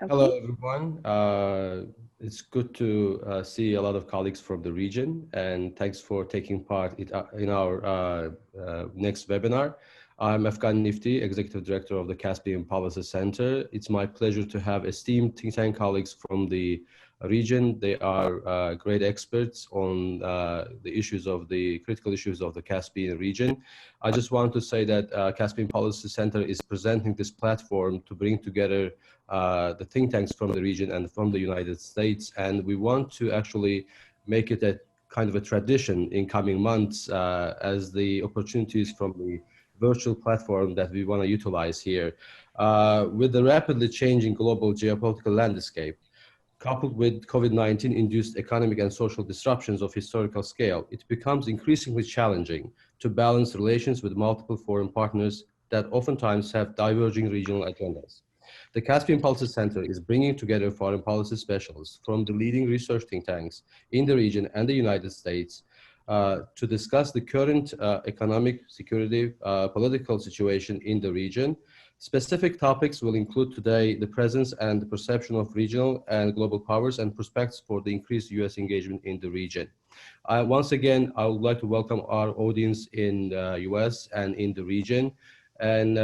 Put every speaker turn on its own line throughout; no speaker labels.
Hello,
Okay.
everyone. It's good to see a lot of colleagues from the region, and thanks for taking part in our next webinar. I'm Afghan Nifty, Executive Director of the Caspian Policy Center. It's my pleasure to have esteemed think tank colleagues from the region. They are great experts on the issues of the critical issues of the Caspian region. I just want to say that Caspian Policy Center is presenting this platform to bring together the think tanks from the region and from the United States. And we want to actually make it a kind of a tradition in coming months as the opportunities from the virtual platform that we want to utilize here. With the rapidly changing global geopolitical landscape, coupled with COVID-19 induced economic and social disruptions of historical scale, it becomes increasingly challenging to balance relations with multiple foreign partners that oftentimes have diverging regional agendas. The Caspian Policy Center is bringing together foreign policy specialists from the leading research think tanks in the region and the United States to discuss the current economic, security, political situation in the region. Specific topics will include today the presence and the perception of regional and global powers and prospects for the increased U.S. engagement in the region. Once again, I would like to welcome our audience in the U.S. and in the region. And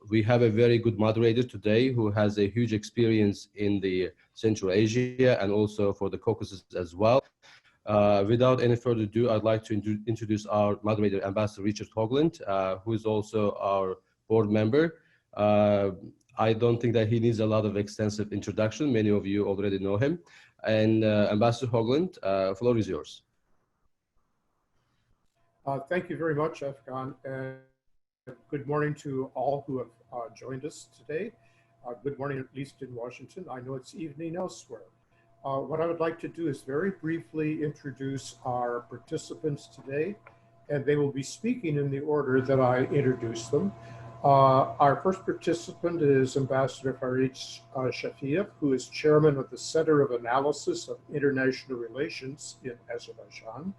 we have a very good moderator today who has a huge experience in the Central Asia and also for the Caucasus as well. Without any further ado, I'd like to introduce our moderator, Ambassador Richard Hoagland, who is also our board member. I don't think that he needs a lot of extensive introduction. Many of you already know him. And Ambassador Hoagland, floor is yours.
Thank you very much, Afghan. And good morning to all who have joined us today. Good morning, at least in Washington. I know it's evening elsewhere. What I would like to do is very briefly introduce our participants today, and they will be speaking in the order that I introduce them. Our first participant is Ambassador Farid Shafiev, who is chairman of the Center of Analysis of International Relations in Azerbaijan.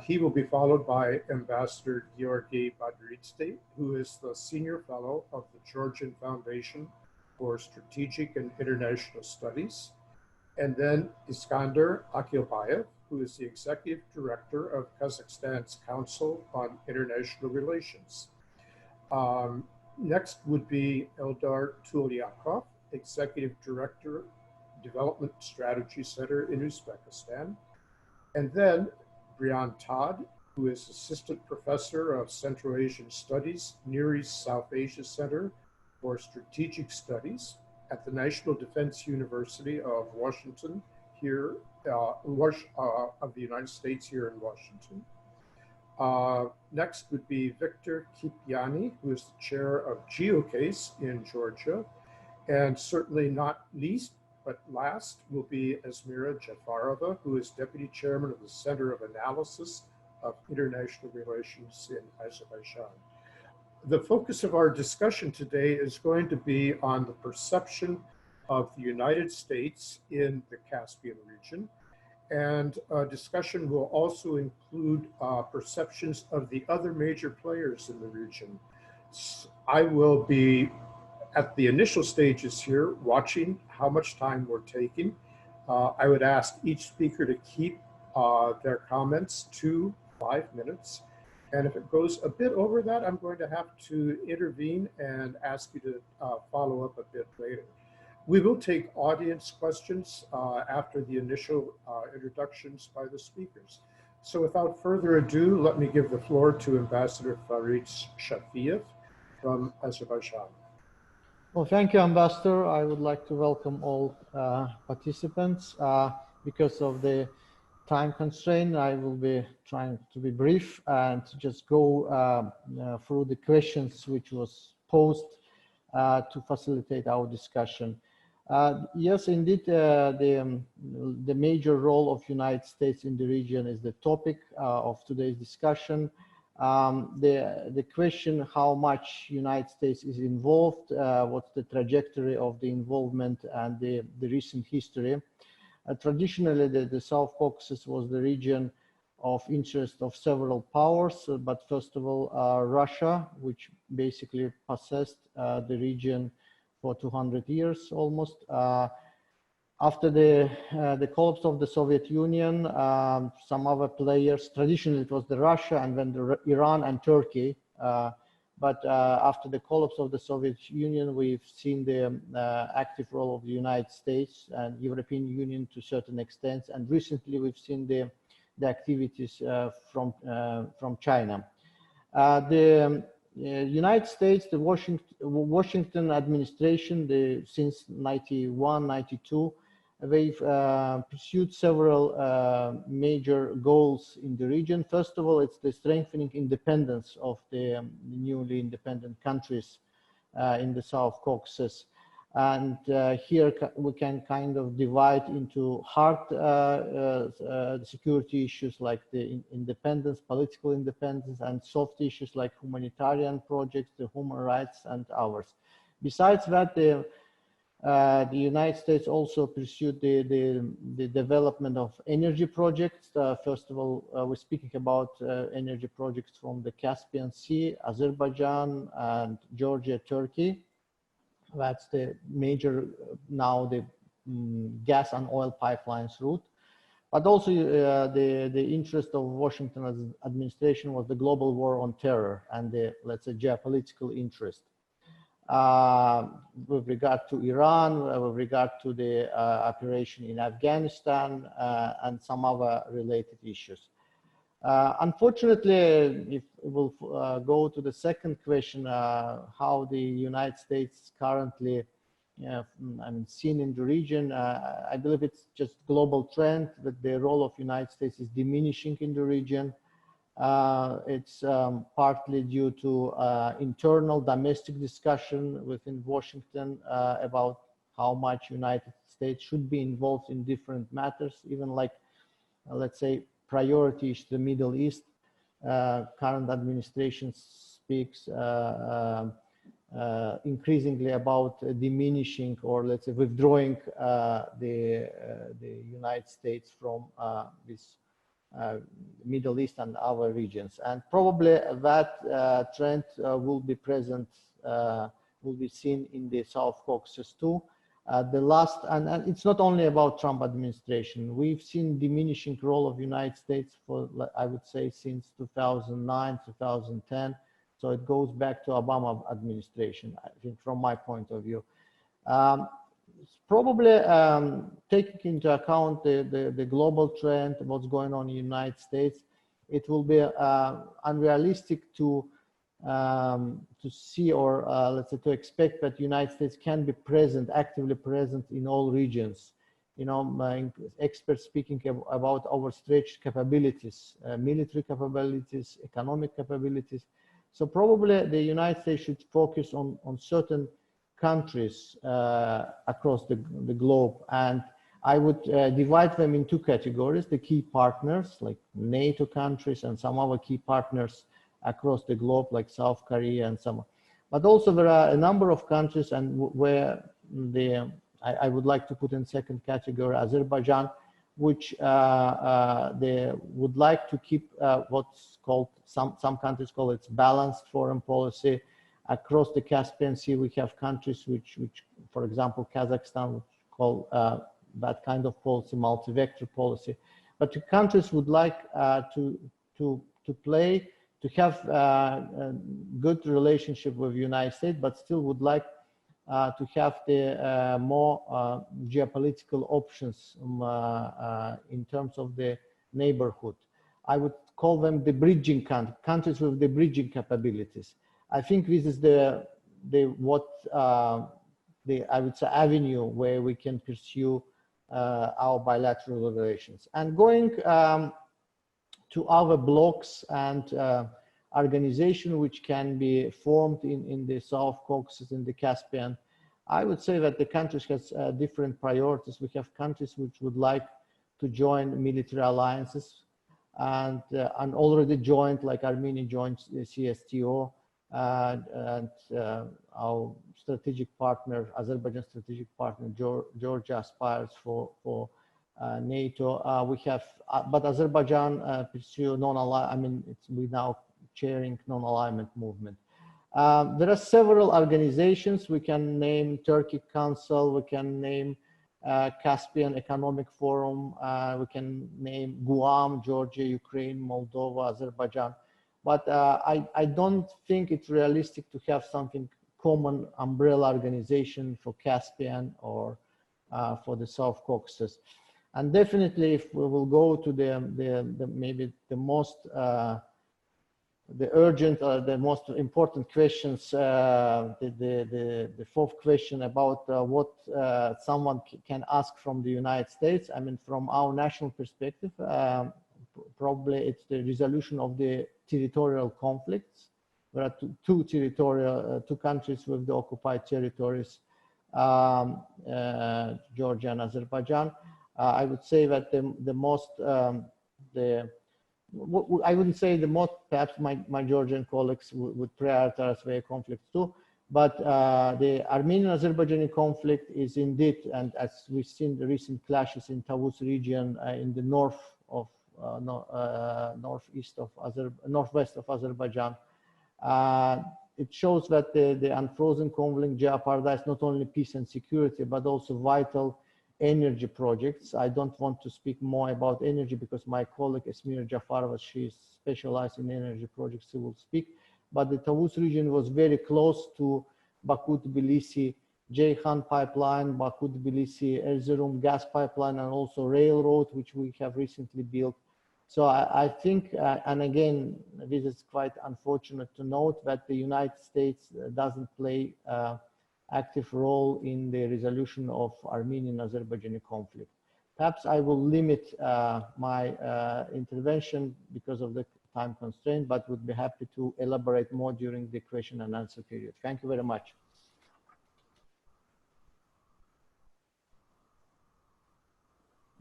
He will be followed by Ambassador Georgi Badritsty, who is the Senior Fellow of the Georgian Foundation for Strategic and International Studies. And then Iskander Akilbayev, who is the Executive Director of Kazakhstan's Council on International Relations. Next would be Eldar Tulyakov, Executive Director, Development Strategy Center in Uzbekistan. And then Brian Todd, who is Assistant Professor of Central Asian Studies, Near East South Asia Center for Strategic Studies at the National Defense University of Washington here, of the United States here in Washington. Next would be Victor Kipiani, who is the chair of GeoCase in Georgia. And certainly not least, but last will be Esmira Jafarova, who is Deputy Chairman of the Center of Analysis of International Relations in Azerbaijan. The focus of our discussion today is going to be on the perception of the United States in the Caspian region. And discussion will also include perceptions of the other major players in the region. I will be at the initial stages here watching how much time we're taking. I would ask each speaker to keep their comments to 5 minutes. And if it goes a bit over that, I'm going to have to intervene and ask you to follow up a bit later. We will take audience questions after the initial introductions by the speakers. So without further ado, let me give the floor to Ambassador Farid Shafiev from Azerbaijan.
Well, thank you, Ambassador. I would like to welcome all participants. Because of the time constraint, I will be trying to be brief and to just go through the questions which was posed to facilitate our discussion. Yes, indeed, the major role of United States in the region is the topic of today's discussion. The question how much United States is involved, what's the trajectory of the involvement and the recent history. Traditionally, the South Caucasus was the region of interest of several powers, but first of all, Russia, which basically possessed the region for 200 years almost. After the collapse of the Soviet Union, some other players, traditionally it was the Russia and then the Iran and Turkey. But after the collapse of the Soviet Union, we've seen the active role of the United States and European Union to a certain extent. And recently we've seen the activities from China. The United States, the Washington administration, since 91, 92, they've pursued several major goals in the region. First of all, it's the strengthening independence of the newly independent countries in the South Caucasus. And here we can kind of divide into hard security issues like the independence, political independence, and soft issues like humanitarian projects, the human rights, and others. Besides that, the United States also pursued the development of energy projects. First of all, we're speaking about energy projects from the Caspian Sea, Azerbaijan, and Georgia, Turkey. That's the major, now the gas and oil pipelines route. But also the interest of Washington administration was the global war on terror and the, let's say, geopolitical interest. With regard to Iran, with regard to the operation in Afghanistan, and some other related issues. Unfortunately, if we'll go to the second question, how the United States currently seen in the region, I believe it's just global trend that the role of United States is diminishing in the region. It's partly due to internal domestic discussion within Washington about how much United States should be involved in different matters, even like, let's say, priority is the Middle East. Current administration speaks increasingly about diminishing or, let's say, withdrawing the United States from this Middle East and other regions, and probably that trend will be present, will be seen in the South Caucasus too. The last, and it's not only about Trump administration. We've seen diminishing role of United States for, I would say, since 2009, 2010. So it goes back to Obama administration, I think, from my point of view. Probably taking into account the global trend, what's going on in the United States, it will be unrealistic to see or let's say to expect that the United States can be present, actively present in all regions. You know, my experts speaking about our stretched capabilities, military capabilities, economic capabilities. So probably the United States should focus on certain countries across the globe, and I would divide them in two categories: the key partners like NATO countries and some other key partners across the globe like South Korea and some, but also there are a number of countries and where I would like to put in second category Azerbaijan, which they would like to keep what's called, some countries call it balanced foreign policy. Across the Caspian Sea, we have countries which for example, Kazakhstan, which call that kind of policy multi-vector policy. But the countries would like to have a good relationship with the United States, but still would like to have the more geopolitical options in terms of the neighborhood. I would call them the bridging countries with the bridging capabilities. I think this is the I would say avenue where we can pursue our bilateral relations. And going to other blocks and organization which can be formed in the South Caucasus, in the Caspian, I would say that the countries has different priorities. We have countries which would like to join military alliances and already joined, like Armenia joined the CSTO, and our strategic partner, Azerbaijan strategic partner, Georgia aspires for NATO. We have, but Azerbaijan pursue non-alignment. I mean, we now chairing non-alignment movement. There are several organizations. We can name Turkey Council, we can name Caspian Economic Forum, we can name Guam, Georgia, Ukraine, Moldova, Azerbaijan. But I don't think it's realistic to have something common umbrella organization for Caspian or for the South Caucasus. And definitely, if we will go to maybe the most the urgent or the most important questions, the fourth question about what someone can ask from the United States. I mean, from our national perspective, probably it's the resolution of the territorial conflicts. There are two countries with the occupied territories, Georgia and Azerbaijan. I would say that I wouldn't say the most, perhaps my Georgian colleagues would prioritize their conflicts too, but the Armenian-Azerbaijani conflict is indeed, and as we've seen the recent clashes in Tavus region in the northwest of Azerbaijan, it shows that the unfrozen conflict jeopardizes not only peace and security, but also vital energy projects. I don't want to speak more about energy because my colleague Esmir Jafarova, she is specialized in energy projects, she will speak. But the Tavus region was very close to Baku-Tbilisi Ceyhan pipeline, Baku-Tbilisi Erzurum gas pipeline, and also railroad, which we have recently built. So I think, and again, this is quite unfortunate to note that the United States doesn't play active role in the resolution of Armenian-Azerbaijani conflict. Perhaps I will limit my intervention because of the time constraint, but would be happy to elaborate more during the question and answer period. Thank you very much.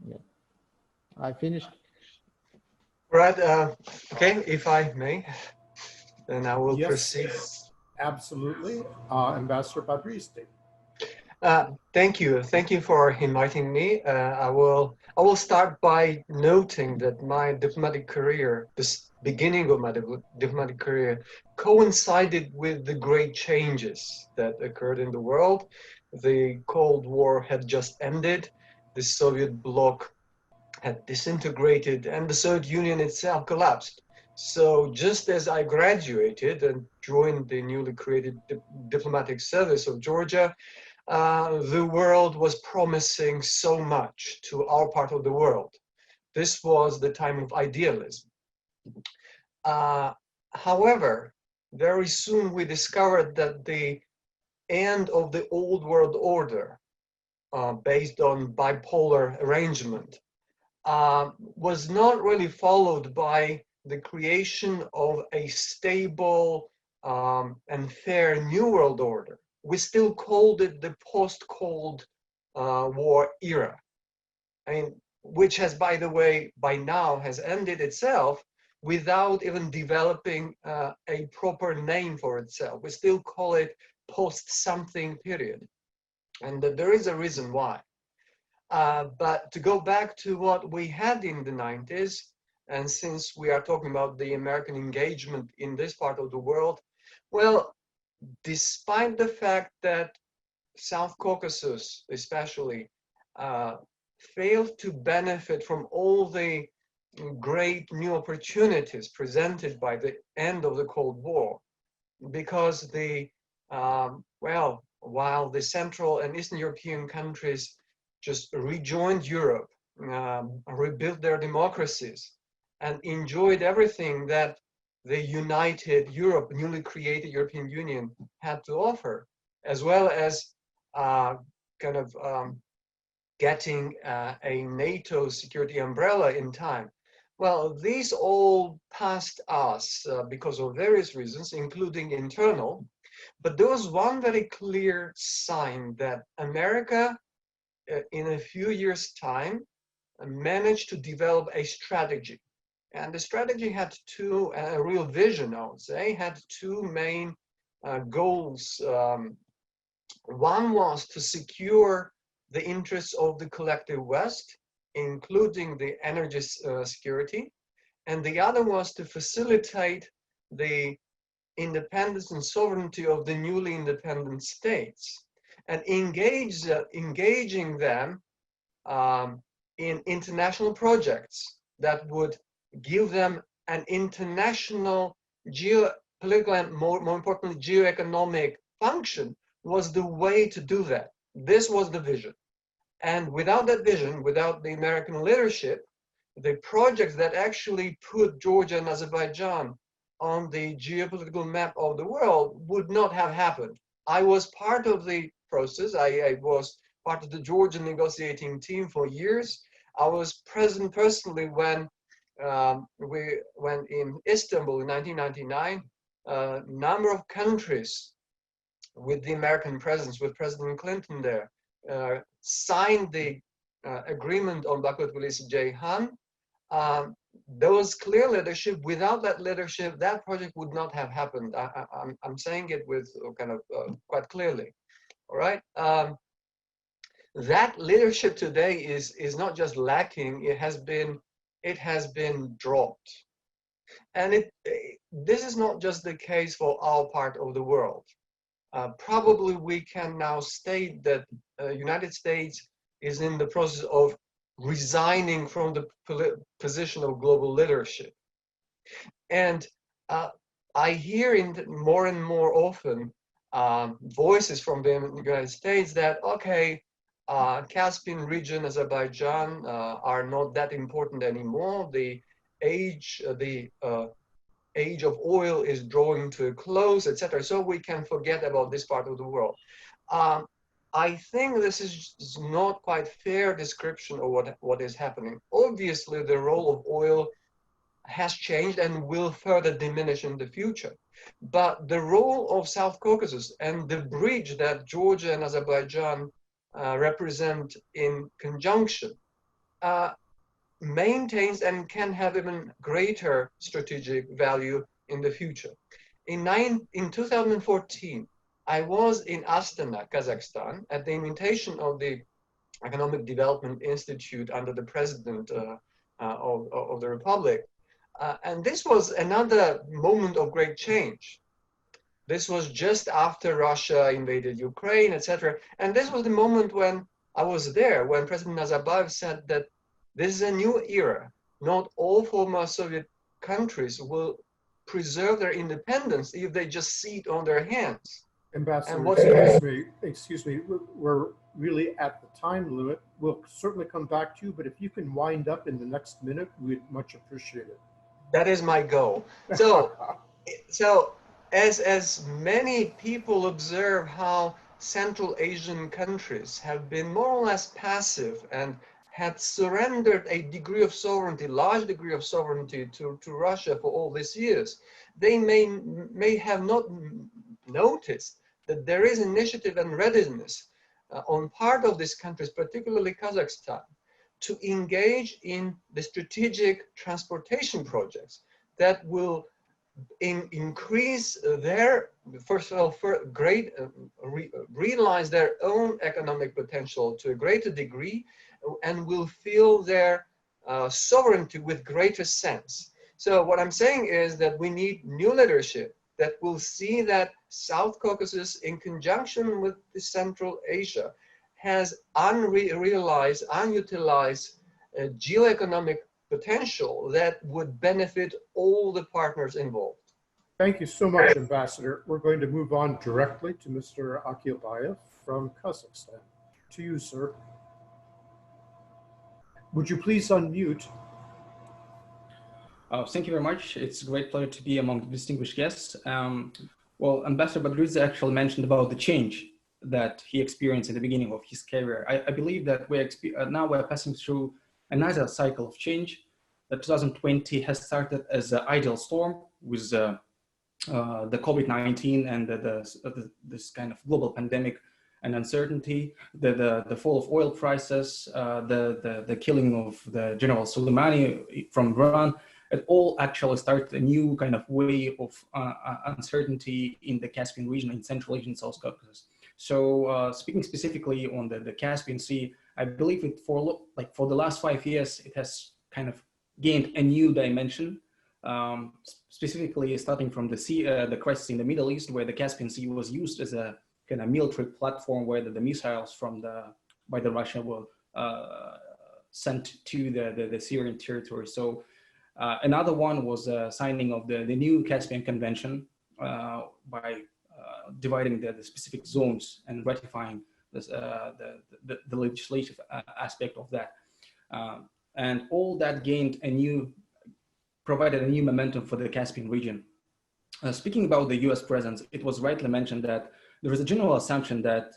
Yeah, I finished.
Right. Okay, if I may, then I will proceed.
Absolutely. Ambassador Badristi.
Thank you. Thank you for inviting me. I will start by noting that my diplomatic career, this beginning of my diplomatic career, coincided with the great changes that occurred in the world. The Cold War had just ended. The Soviet bloc had disintegrated and the Soviet Union itself collapsed. So just as I graduated and joined the newly created diplomatic service of Georgia, the world was promising so much to our part of the world. This was the time of idealism. However, very soon we discovered that the end of the old world order, based on bipolar arrangement, was not really followed by the creation of a stable and fair new world order. We still called it the post-Cold War era, which has, by the way, by now has ended itself without even developing a proper name for itself. We still call it post-something period. And there is a reason why. But to go back to what we had in the 90s, and since we are talking about the American engagement in this part of the world, well, despite the fact that South Caucasus especially failed to benefit from all the great new opportunities presented by the end of the Cold War, because while the Central and Eastern European countries just rejoined Europe, rebuilt their democracies, and enjoyed everything that the united Europe, newly created European Union had to offer, as well as getting a NATO security umbrella in time. Well, these all passed us because of various reasons, including internal, but there was one very clear sign that America, in a few years' time, managed to develop a strategy. And the strategy had a real vision, I would say, had two main goals. One was to secure the interests of the collective West, including the energy security. And the other was to facilitate the independence and sovereignty of the newly independent states, and engaging them in international projects that would give them an international geopolitical and more importantly geoeconomic function was the way to do that. This was the vision. And without that vision, without the American leadership, the projects that actually put Georgia and Azerbaijan on the geopolitical map of the world would not have happened. I was part of the process. I was part of the Georgian negotiating team for years. I was present personally when in Istanbul in 1999, a number of countries with the American presence, with President Clinton there, signed the agreement on Baku-Tbilisi-Ceyhan. There was clear leadership. Without that leadership, that project would not have happened. I'm saying it with kind of quite clearly. All right. That leadership today is not just lacking. It has been dropped, and this is not just the case for our part of the world. Probably we can now state that United States is in the process of resigning from the position of global leadership. And I hear more and more often voices from the United States that, okay, Caspian region, Azerbaijan are not that important anymore. The age of oil is drawing to a close, etc. So we can forget about this part of the world. I think this is not quite fair description of what is happening. Obviously, the role of oil has changed and will further diminish in the future. But the role of South Caucasus and the bridge that Georgia and Azerbaijan represent in conjunction maintains and can have even greater strategic value in the future. In 2014, I was in Astana, Kazakhstan, at the invitation of the Economic Development Institute under the president of the Republic. And this was another moment of great change. This was just after Russia invaded Ukraine, etc. And this was the moment when I was there, when President Nazarbayev said that this is a new era. Not all former Soviet countries will preserve their independence if they just sit on their hands.
Ambassador, excuse me, we're really at the time limit. We'll certainly come back to you, but if you can wind up in the next minute, we'd much appreciate it.
That is my goal. So as many people observe how Central Asian countries have been more or less passive and had surrendered a degree of sovereignty, large degree of sovereignty to Russia for all these years, they may have not noticed that there is initiative and readiness on part of these countries, particularly Kazakhstan, to engage in the strategic transportation projects that will increase their, first of all, realize their own economic potential to a greater degree, and will feel their sovereignty with greater sense. So what I'm saying is that we need new leadership that will see that South Caucasus, in conjunction with the Central Asia, has unrealized, unutilized geoeconomic potential that would benefit all the partners involved.
Thank you so much, Ambassador. We're going to move on directly to Mr. Akilbayev from Kazakhstan. To you, sir. Would you please unmute?
Thank you very much. It's a great pleasure to be among the distinguished guests. Well, Ambassador Badruzzi actually mentioned about the change that he experienced at the beginning of his career. I believe that now we're passing through another cycle of change. That 2020 has started as an ideal storm with the COVID-19 and this kind of global pandemic and uncertainty, the fall of oil prices, the killing of the General Soleimani from Iran. It all actually started a new kind of way of uncertainty in the Caspian region, in Central Asia and South Caucasus. So speaking specifically on the Caspian Sea, I believe for the last 5 years, it has kind of gained a new dimension specifically starting from the crisis in the Middle East, where the Caspian Sea was used as a kind of military platform where the missiles by the Russia were sent to the Syrian territory. So another one was signing of the new Caspian Convention by dividing the specific zones and ratifying this, the legislative aspect of that. And all that provided a new momentum for the Caspian region. Speaking about the US presence, it was rightly mentioned that there is a general assumption that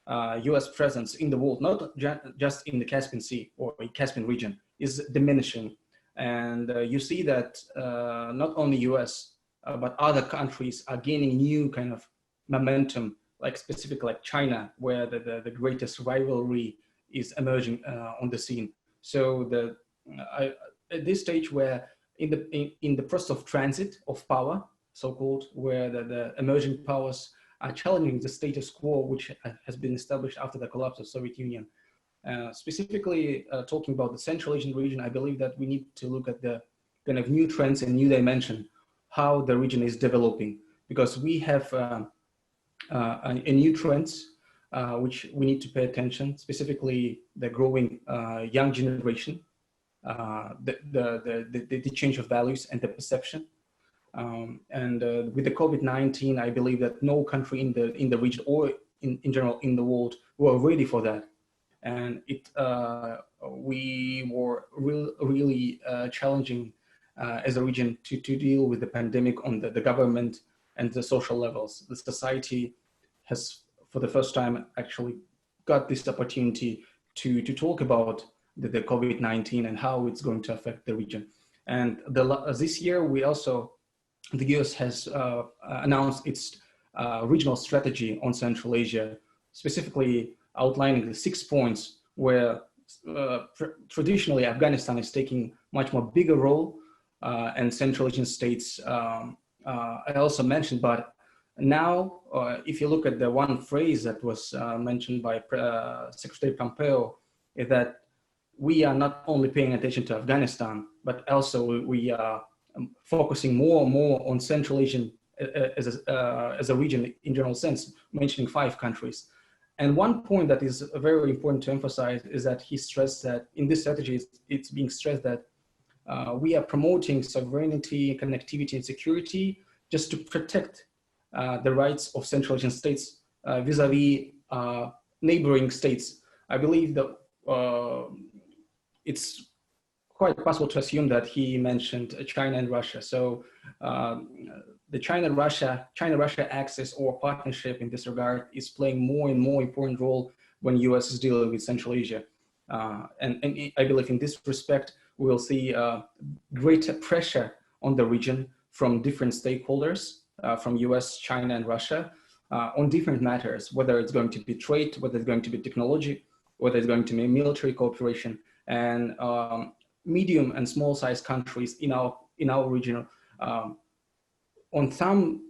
US presence in the world, not just in the Caspian Sea or Caspian region, is diminishing. And you see that not only US, but other countries are gaining new kind of momentum, like specifically like China, where the greatest rivalry is emerging on the scene. So at this stage where in the process of transit of power, so-called, where the emerging powers are challenging the status quo, which has been established after the collapse of Soviet Union. Specifically talking about the Central Asian region, I believe that we need to look at the kind of new trends and new dimension, how the region is developing, because we have a new trends which we need to pay attention, specifically the growing young generation, the change of values and the perception. And with the COVID-19, I believe that no country in the region or in general in the world were ready for that. And we were really challenging as a region to deal with the pandemic on the government and the social levels. The society has, for the first time, actually got this opportunity to talk about the COVID-19 and how it's going to affect the region. And this year, the US has announced its regional strategy on Central Asia, specifically outlining the 6 points where traditionally Afghanistan is taking much more bigger role, and Central Asian states I also mentioned. But now, if you look at the one phrase that was mentioned by Secretary Pompeo, is that we are not only paying attention to Afghanistan, but also we are focusing more and more on Central Asian as a region in general sense, mentioning 5 countries. And one point that is very important to emphasize is that he stressed that in this strategy, it's being stressed that we are promoting sovereignty, connectivity, and security just to protect the rights of Central Asian states vis-a-vis neighboring states. I believe that it's quite possible to assume that he mentioned China and Russia. So the China-Russia axis or partnership in this regard is playing more and more important role when US is dealing with Central Asia. And I believe in this respect, we'll see greater pressure on the region from different stakeholders, from US, China, and Russia, on different matters, whether it's going to be trade, whether it's going to be technology, whether it's going to be military cooperation, and medium and small sized countries in our region on some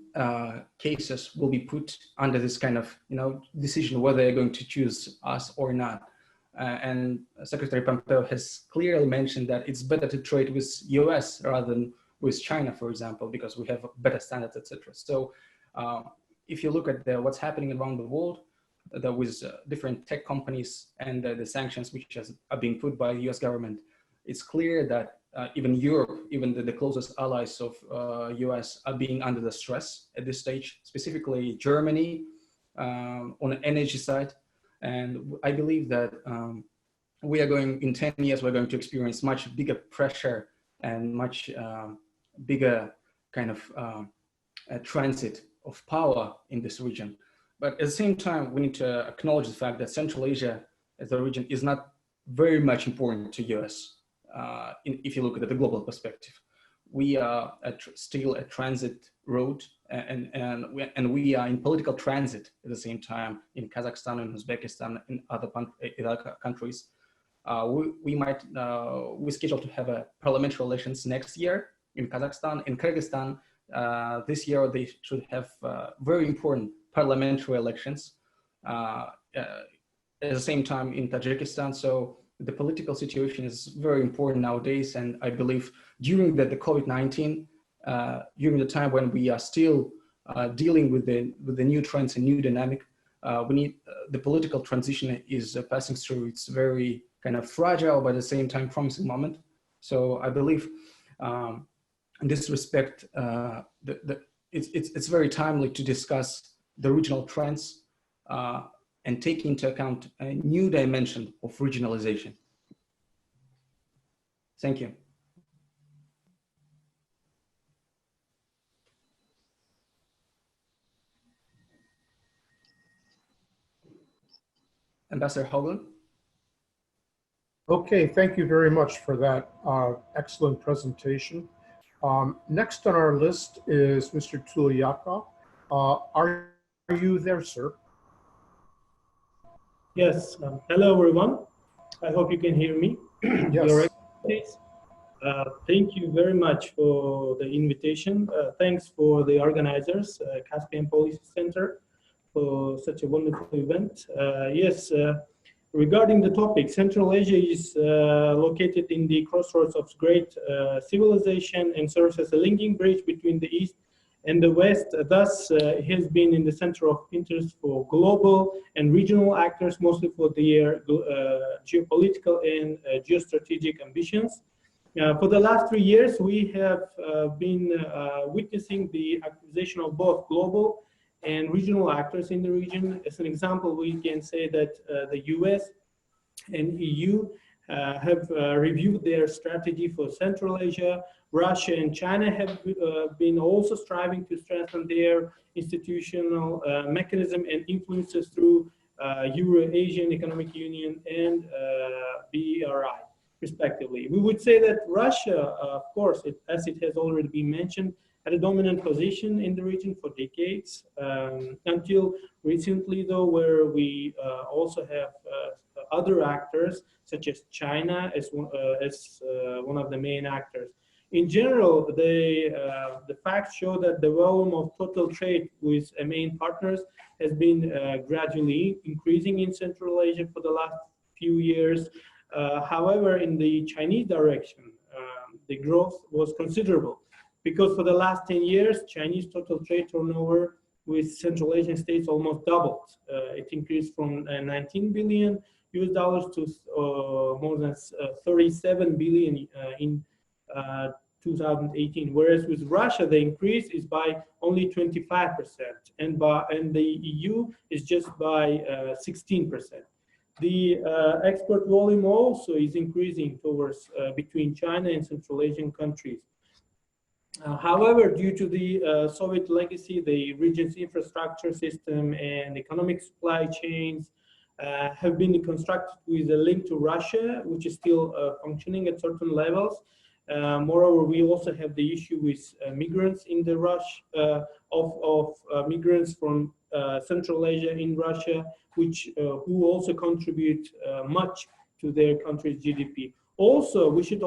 cases will be put under this kind of decision whether they're going to choose us or not. And Secretary Pompeo has clearly mentioned that it's better to trade with US rather than with China, for example, because we have better standards, etc. So if you look at what's happening around the world, with different tech companies and the sanctions which are being put by the US government, it's clear that even Europe, even the closest allies of US are being under the stress at this stage, specifically Germany on the energy side. And I believe that in 10 years, we're going to experience much bigger pressure and much bigger kind of transit of power in this region. But at the same time, we need to acknowledge the fact that Central Asia as a region is not very much important to US. If you look at the global perspective, we are still a transit road, and we are in political transit at the same time in Kazakhstan and Uzbekistan and other countries. We scheduled to have a parliamentary elections next year in Kazakhstan. In Kyrgyzstan, this year they should have very important parliamentary elections. At the same time in Tajikistan, so the political situation is very important nowadays. And I believe during the COVID-19, during the time when we are still dealing with the new trends and new dynamic, we need the political transition is passing through its very kind of fragile, but at the same time promising moment. So I believe in this respect, it's very timely to discuss the regional trends and take into account a new dimension of regionalization. Thank you. Ambassador Hogan.
Okay, thank you very much for that excellent presentation. Next on our list is Mr. Tulyakov. Are you there, sir?
Yes. Hello, everyone. I hope you can hear me.
Yes.
Thank you very much for the invitation. Thanks for the organizers, Caspian Policy Center, for such a wonderful event. Yes, regarding the topic, Central Asia is located in the crossroads of great civilization and serves as a linking bridge between the East and the West. Thus, has been in the center of interest for global and regional actors, mostly for their geopolitical and geostrategic ambitions. For the last 3 years, we have been witnessing the activization of both global and regional actors in the region. As an example, we can say that the US and EU have reviewed their strategy for Central Asia. Russia and China have been also striving to strengthen their institutional mechanism and influences through Euro-Asian Economic Union and BRI, respectively. We would say that Russia, of course, as it has already been mentioned, had a dominant position in the region for decades, until recently, though, where we also have other actors, such as China, as one of the main actors. In general, the facts show that the volume of total trade with main partners has been gradually increasing in Central Asia for the last few years. However, in the Chinese direction, the growth was considerable, because for the last 10 years, Chinese total trade turnover with Central Asian states almost doubled. It increased from 19 billion US dollars to more than 37 billion in 2018, whereas with Russia the increase is by only 25%, and the EU is just by 16%. The export volume also is increasing towards between China and Central Asian countries. However, due to the Soviet legacy, the region's infrastructure system and economic supply chains have been constructed with a link to Russia, which is still functioning at certain levels. Moreover, we also have the issue with migrants in the rush of migrants from Central Asia in Russia, which who also contribute much to their country's GDP. Also, we should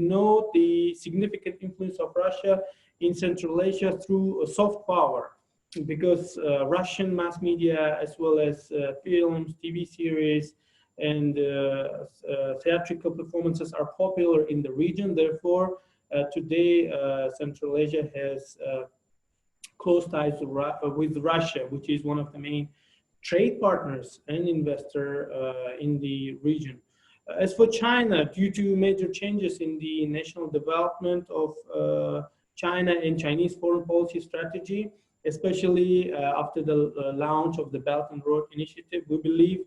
note the significant influence of Russia in Central Asia through soft power, because Russian mass media, as well as films, TV series, and theatrical performances are popular in the region. Therefore, today Central Asia has close ties with Russia, which is one of the main trade partners and investor in the region. As for China, due to major changes in the national development of China and Chinese foreign policy strategy, especially after the launch of the Belt and Road Initiative, we believe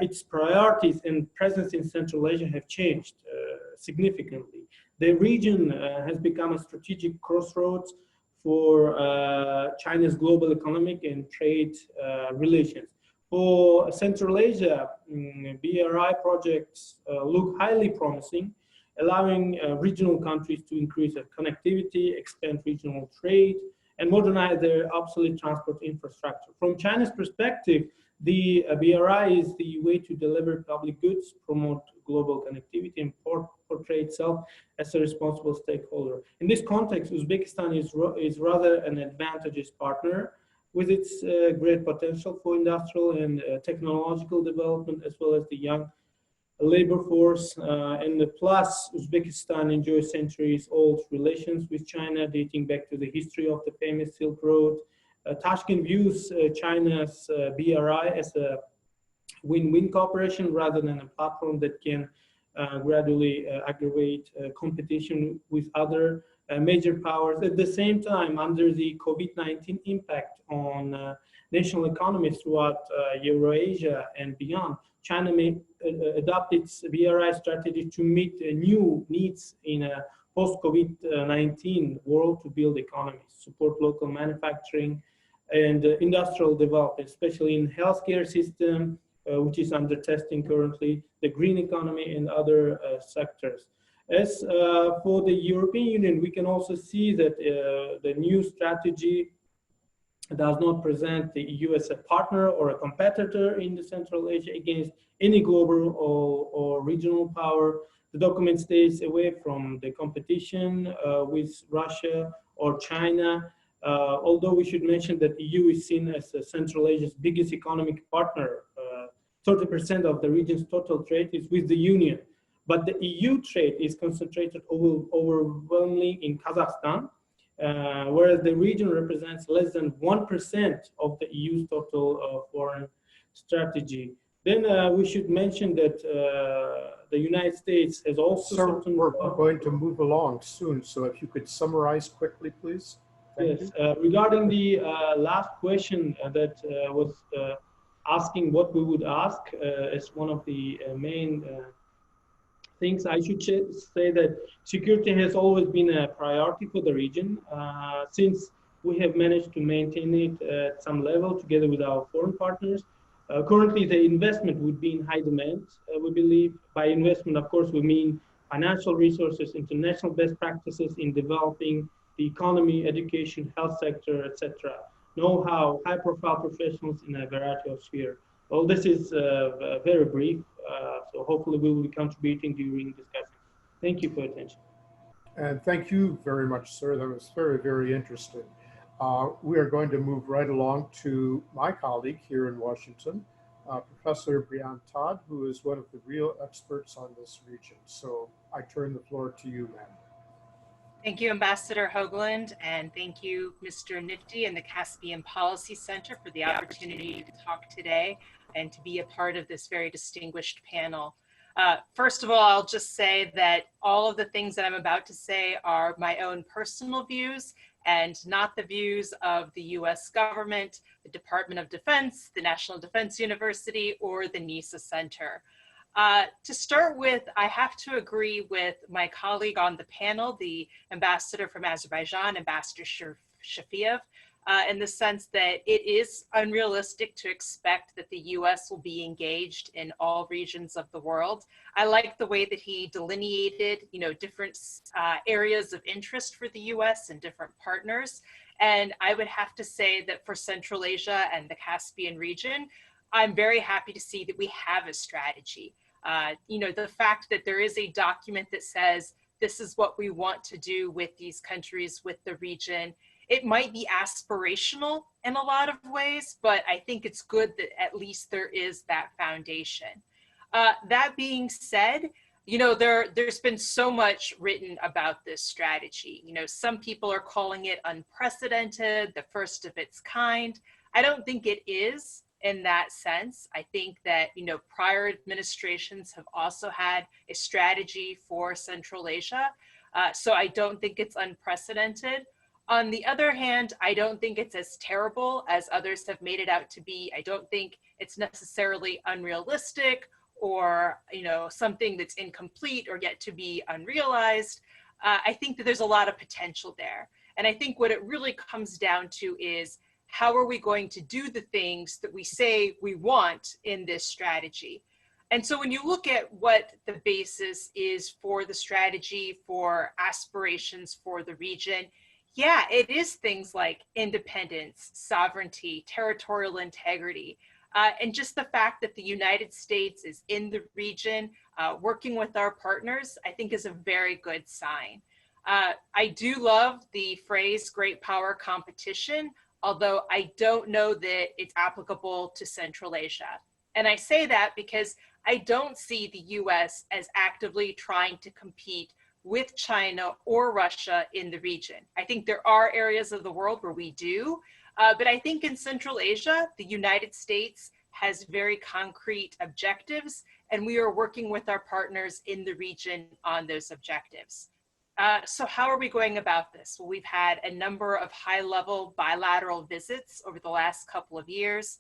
its priorities and presence in Central Asia have changed significantly. The region has become a strategic crossroads for China's global economic and trade relations. For Central Asia, BRI projects look highly promising, allowing regional countries to increase their connectivity, expand regional trade, and modernize their obsolete transport infrastructure. From China's perspective, the BRI is the way to deliver public goods, promote global connectivity, and portray itself as a responsible stakeholder. In this context, Uzbekistan is rather an advantageous partner, with its great potential for industrial and technological development, as well as the young labor force. And plus, Uzbekistan enjoys centuries-old relations with China, dating back to the history of the famous Silk Road. Tashkent views China's BRI as a win-win cooperation rather than a platform that can gradually aggravate competition with other major powers. At the same time, under the COVID-19 impact on national economies throughout Eurasia and beyond, China may adopt its BRI strategy to meet new needs in a post-COVID-19 world to build economies, support local manufacturing and industrial development, especially in healthcare system, which is under testing currently, the green economy and other sectors. As for the European Union, we can also see that the new strategy does not present the EU as a partner or a competitor in the Central Asia against any global or regional power. The document stays away from the competition with Russia or China, although we should mention that the EU is seen as Central Asia's biggest economic partner. 30% of the region's total trade is with the Union, but the EU trade is concentrated overwhelmingly in Kazakhstan, whereas the region represents less than 1% of the EU's total foreign strategy. Then we should mention that the United States has also...
Sir, we're going to move along soon, so if you could summarize quickly, please.
Thank you. Regarding the last question that was asking what we would ask as one of the main things, I should say that security has always been a priority for the region since we have managed to maintain it at some level together with our foreign partners. Currently, the investment would be in high demand, we believe. By investment, of course, we mean financial resources, international best practices in developing the economy, education, health sector, etc. Know-how, high-profile professionals in a variety of spheres. Well, this is very brief, so hopefully we will be contributing during discussion. Thank you for your attention.
And thank you very much, sir. That was very, very interesting. We are going to move right along to my colleague here in Washington, Professor Brian Todd, who is one of the real experts on this region. So I turn the floor to you, ma'am.
Thank you, Ambassador Hoagland, and thank you, Mr. Nifty and the Caspian Policy Center for the opportunity to talk today and to be a part of this very distinguished panel. First of all, I'll just say that all of the things that I'm about to say are my own personal views and not the views of the US government, the Department of Defense, the National Defense University, or the NISA Center. To start with, I have to agree with my colleague on the panel, the ambassador from Azerbaijan, Ambassador Shafiev, in the sense that it is unrealistic to expect that the US will be engaged in all regions of the world. I like the way that he delineated, different areas of interest for the US and different partners. And I would have to say that for Central Asia and the Caspian region, I'm very happy to see that we have a strategy. The fact that there is a document that says this is what we want to do with these countries, with the region. It might be aspirational in a lot of ways, but I think it's good that at least there is that foundation. That being said, there's been so much written about this strategy. Some people are calling it unprecedented, the first of its kind. I don't think it is. In that sense, I think that, prior administrations have also had a strategy for Central Asia. So I don't think it's unprecedented. On the other hand, I don't think it's as terrible as others have made it out to be. I don't think it's necessarily unrealistic or, something that's incomplete or yet to be unrealized. I think that there's a lot of potential there. And I think what it really comes down to is, how are we going to do the things that we say we want in this strategy? And so when you look at what the basis is for the strategy, for aspirations for the region, yeah, it is things like independence, sovereignty, territorial integrity, and just the fact that the United States is in the region, working with our partners, I think is a very good sign. I do love the phrase great power competition. although I don't know that it's applicable to Central Asia. And I say that because I don't see the US as actively trying to compete with China or Russia in the region. I think there are areas of the world where we do, but I think in Central Asia, the United States has very concrete objectives, and we are working with our partners in the region on those objectives. So how are we going about this? Well, we've had a number of high-level bilateral visits over the last couple of years.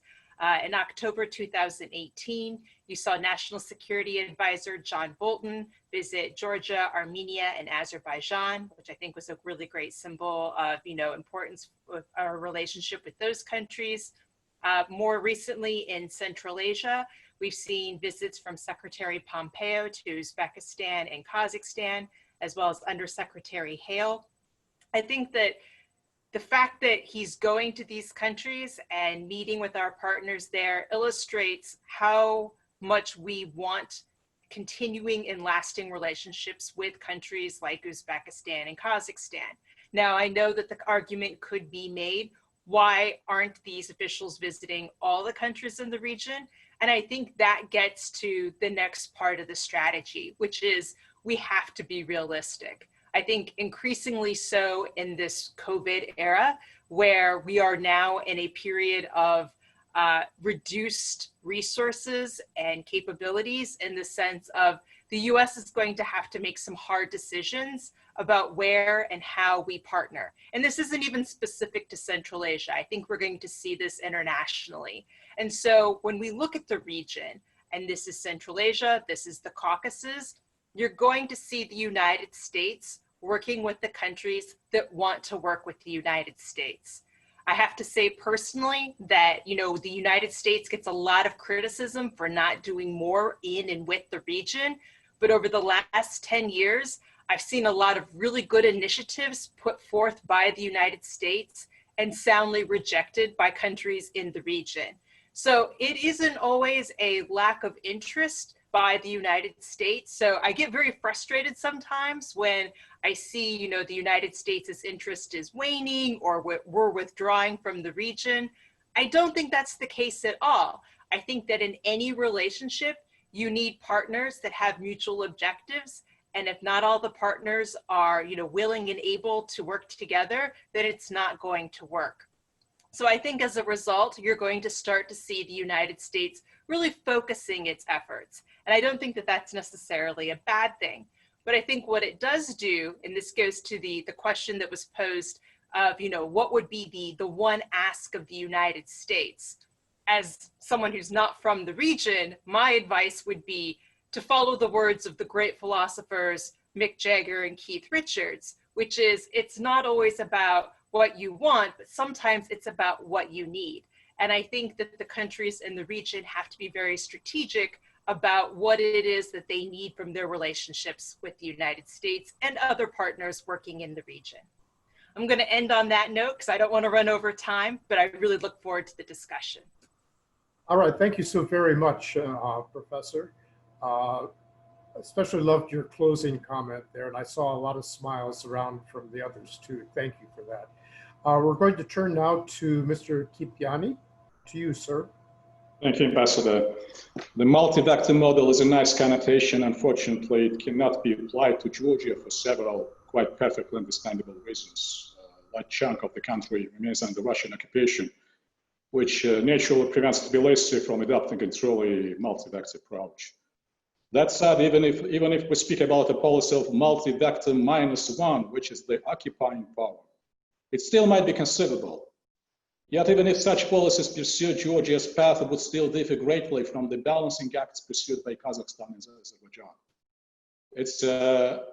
In October 2018, you saw National Security Advisor John Bolton visit Georgia, Armenia, and Azerbaijan, which I think was a really great symbol of, importance of our relationship with those countries. More recently in Central Asia, we've seen visits from Secretary Pompeo to Uzbekistan and Kazakhstan, as well as Undersecretary Hale. I think that the fact that he's going to these countries and meeting with our partners there illustrates how much we want continuing and lasting relationships with countries like Uzbekistan and Kazakhstan. Now, I know that the argument could be made, why aren't these officials visiting all the countries in the region? And I think that gets to the next part of the strategy, which is we have to be realistic. I think increasingly so in this COVID era, where we are now in a period of reduced resources and capabilities, in the sense of the US is going to have to make some hard decisions about where and how we partner. And this isn't even specific to Central Asia. I think we're going to see this internationally. And so when we look at the region, and this is Central Asia, this is the Caucasus, you're going to see the United States working with the countries that want to work with the United States. I have to say personally that, the United States gets a lot of criticism for not doing more in and with the region, but over the last 10 years, I've seen a lot of really good initiatives put forth by the United States and soundly rejected by countries in the region. So it isn't always a lack of interest by the United States. So I get very frustrated sometimes when I see, the United States' interest is waning or we're withdrawing from the region. I don't think that's the case at all. I think that in any relationship, you need partners that have mutual objectives. And if not all the partners are, willing and able to work together, then it's not going to work. So I think as a result, you're going to start to see the United States really focusing its efforts. And I don't think that that's necessarily a bad thing. But I think what it does do, and this goes to the question that was posed of, what would be the one ask of the United States? As someone who's not from the region, my advice would be to follow the words of the great philosophers Mick Jagger and Keith Richards, which is, it's not always about what you want, but sometimes it's about what you need. And I think that the countries in the region have to be very strategic about what it is that they need from their relationships with the United States and other partners working in the region. I'm going to end on that note because I don't want to run over time, but I really look forward to the discussion.
All right, thank you so very much, Professor. Especially loved your closing comment there, and I saw a lot of smiles around from the others too. Thank you for that. We're going to turn now to Mr. Kipiani. To you, sir.
Thank you, Ambassador. The multi-vector model is a nice connotation. Unfortunately, it cannot be applied to Georgia for several quite perfectly understandable reasons. A large chunk of the country remains under Russian occupation, which naturally prevents Tbilisi from adopting a truly multi-vector approach. That said, even if we speak about a policy of multi-vector -1, which is the occupying power, it still might be conceivable. Yet even if such policies pursue Georgia's path, it would still differ greatly from the balancing acts pursued by Kazakhstan and Azerbaijan. It's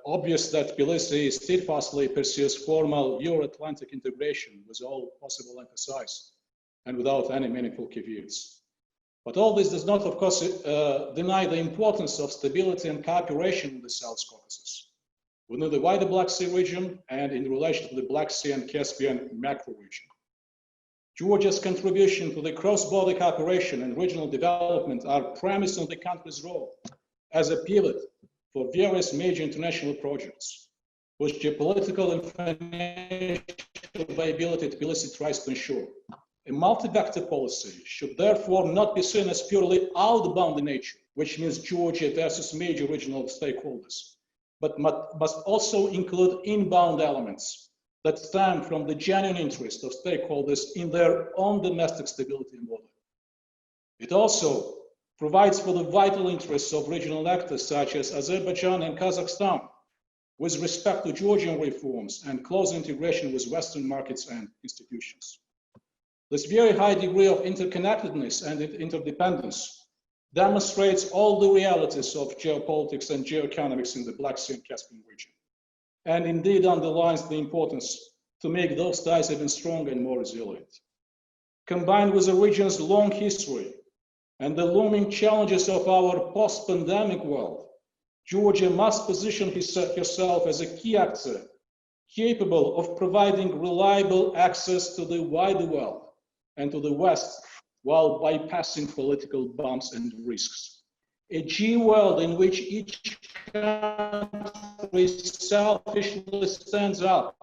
obvious that Tbilisi steadfastly pursues formal Euro-Atlantic integration with all possible emphasis and without any meaningful caveats. But all this does not, of course, deny the importance of stability and cooperation in the South Caucasus, within the wider Black Sea region and in relation to the Black Sea and Caspian macro region. Georgia's contribution to the cross-border cooperation and regional development are premised on the country's role as a pivot for various major international projects. whose geopolitical and financial viability Tbilisi tries to ensure. A multi-vector policy should therefore not be seen as purely outbound in nature, which means Georgia versus major regional stakeholders, but must also include inbound elements that stem from the genuine interest of stakeholders in their own domestic stability and order. It also provides for the vital interests of regional actors such as Azerbaijan and Kazakhstan, with respect to Georgian reforms and close integration with Western markets and institutions. This very high degree of interconnectedness and interdependence demonstrates all the realities of geopolitics and geoeconomics in the Black Sea and Caspian region, and indeed underlines the importance to make those ties even stronger and more resilient. Combined with the region's long history and the looming challenges of our post-pandemic world, Georgia must position herself as a key actor capable of providing reliable access to the wider world and to the West while bypassing political bumps and risks. A G-world in which each country selfishly stands up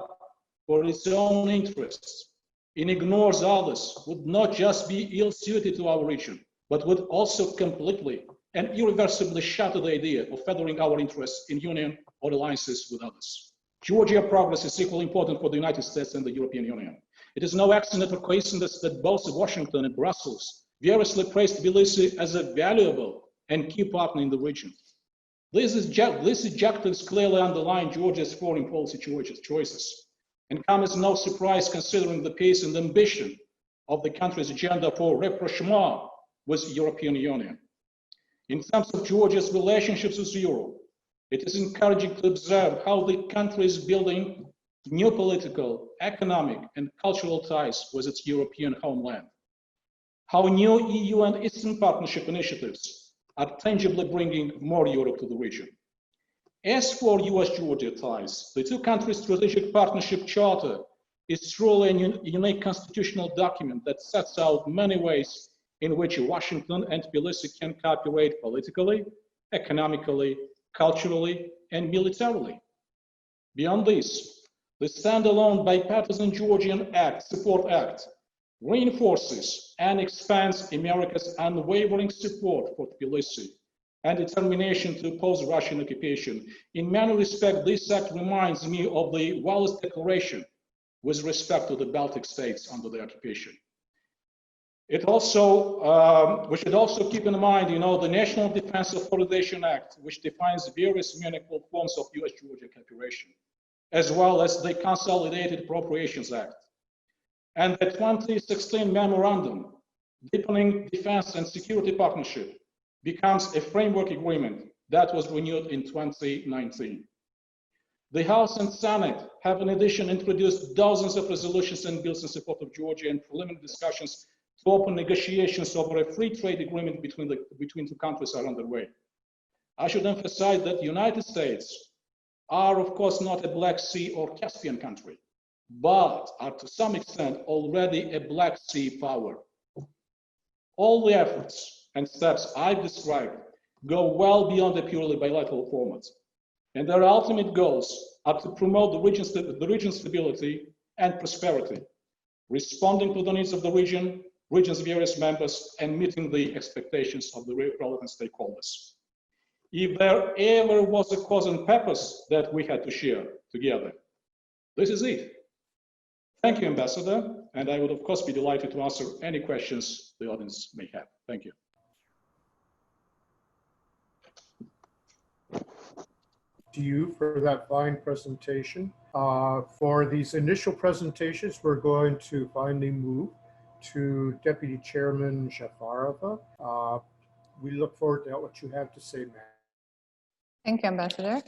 for its own interests and ignores others would not just be ill-suited to our region, but would also completely and irreversibly shatter the idea of furthering our interests in union or alliances with others. Georgia progress is equally important for the United States and the European Union. It is no accident or coincidence that both Washington and Brussels variously praised Tbilisi as a valuable and key partner in the region. These objectives clearly underline Georgia's foreign policy choices and come as no surprise considering the pace and ambition of the country's agenda for rapprochement with the European Union. In terms of Georgia's relationships with Europe, it is encouraging to observe how the country is building new political, economic, and cultural ties with its European homeland. How new EU and Eastern Partnership initiatives are tangibly bringing more Europe to the region. As for US-Georgia ties, the two countries' strategic partnership charter is truly a unique constitutional document that sets out many ways in which Washington and Tbilisi can cooperate politically, economically, culturally, and militarily. Beyond this, the standalone bipartisan Georgian Support Act reinforces and expands America's unwavering support for Tbilisi and determination to oppose Russian occupation. In many respects, this act reminds me of the Wallace Declaration with respect to the Baltic states under the occupation. We should also keep in mind, the National Defense Authorization Act, which defines various meaningful forms of US-Georgia cooperation, as well as the Consolidated Appropriations Act. And the 2016 memorandum, Deepening Defense and Security Partnership, becomes a framework agreement that was renewed in 2019. The House and Senate have in addition introduced dozens of resolutions and bills in support of Georgia, and preliminary discussions to open negotiations over a free trade agreement between two countries are underway. I should emphasize that the United States are, of course, not a Black Sea or Caspian country, but are to some extent already a Black Sea power. All the efforts and steps I've described go well beyond a purely bilateral format, and their ultimate goals are to promote the region's stability and prosperity, responding to the needs of the region's various members, and meeting the expectations of the relevant stakeholders. If there ever was a cause and purpose that we had to share together, this is it. Thank you, Ambassador, and I would of course be delighted to answer any questions the audience may have. Thank you.
To you for that fine presentation. For these initial presentations, we're going to finally move to Deputy Chairman Jafarova. We look forward to what you have to say, ma'am.
Thank you, Ambassador.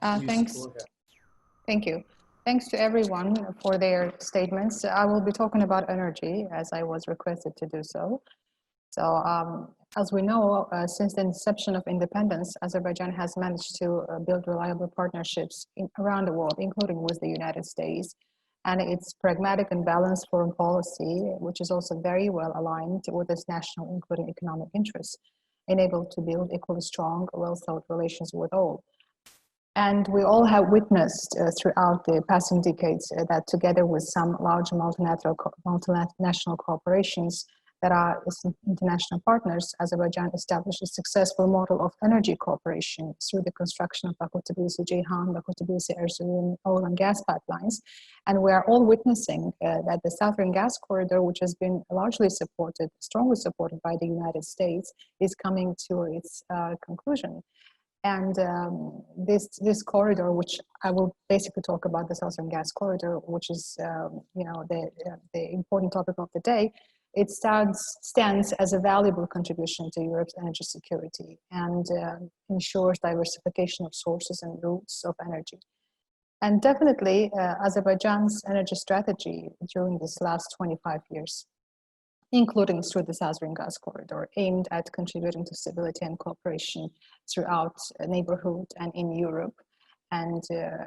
Please
Thanks.
go ahead.
Thank you. Thanks to everyone for their statements. I will be talking about energy as I was requested to do so. So as we know, since the inception of independence, Azerbaijan has managed to build reliable partnerships around the world, including with the United States. And its pragmatic and balanced foreign policy, which is also very well aligned with its national, including economic interests, enabled to build equally strong, well-thought relations with all. And we all have witnessed throughout the passing decades that together with some large multinational corporations that are international partners, Azerbaijan established a successful model of energy cooperation through the construction of Baku-Tbilisi-Ceyhan, Baku-Tbilisi-Erzurum oil and gas pipelines. And we are all witnessing that the Southern Gas Corridor, which has been largely supported, strongly supported by the United States, is coming to its conclusion. And this corridor, which I will basically talk about, the Southern Gas Corridor, which is the important topic of the day, it stands as a valuable contribution to Europe's energy security and ensures diversification of sources and routes of energy. And definitely, Azerbaijan's energy strategy during this last 25 years, including through the Southern Gas Corridor, aimed at contributing to stability and cooperation throughout the neighborhood and in Europe. And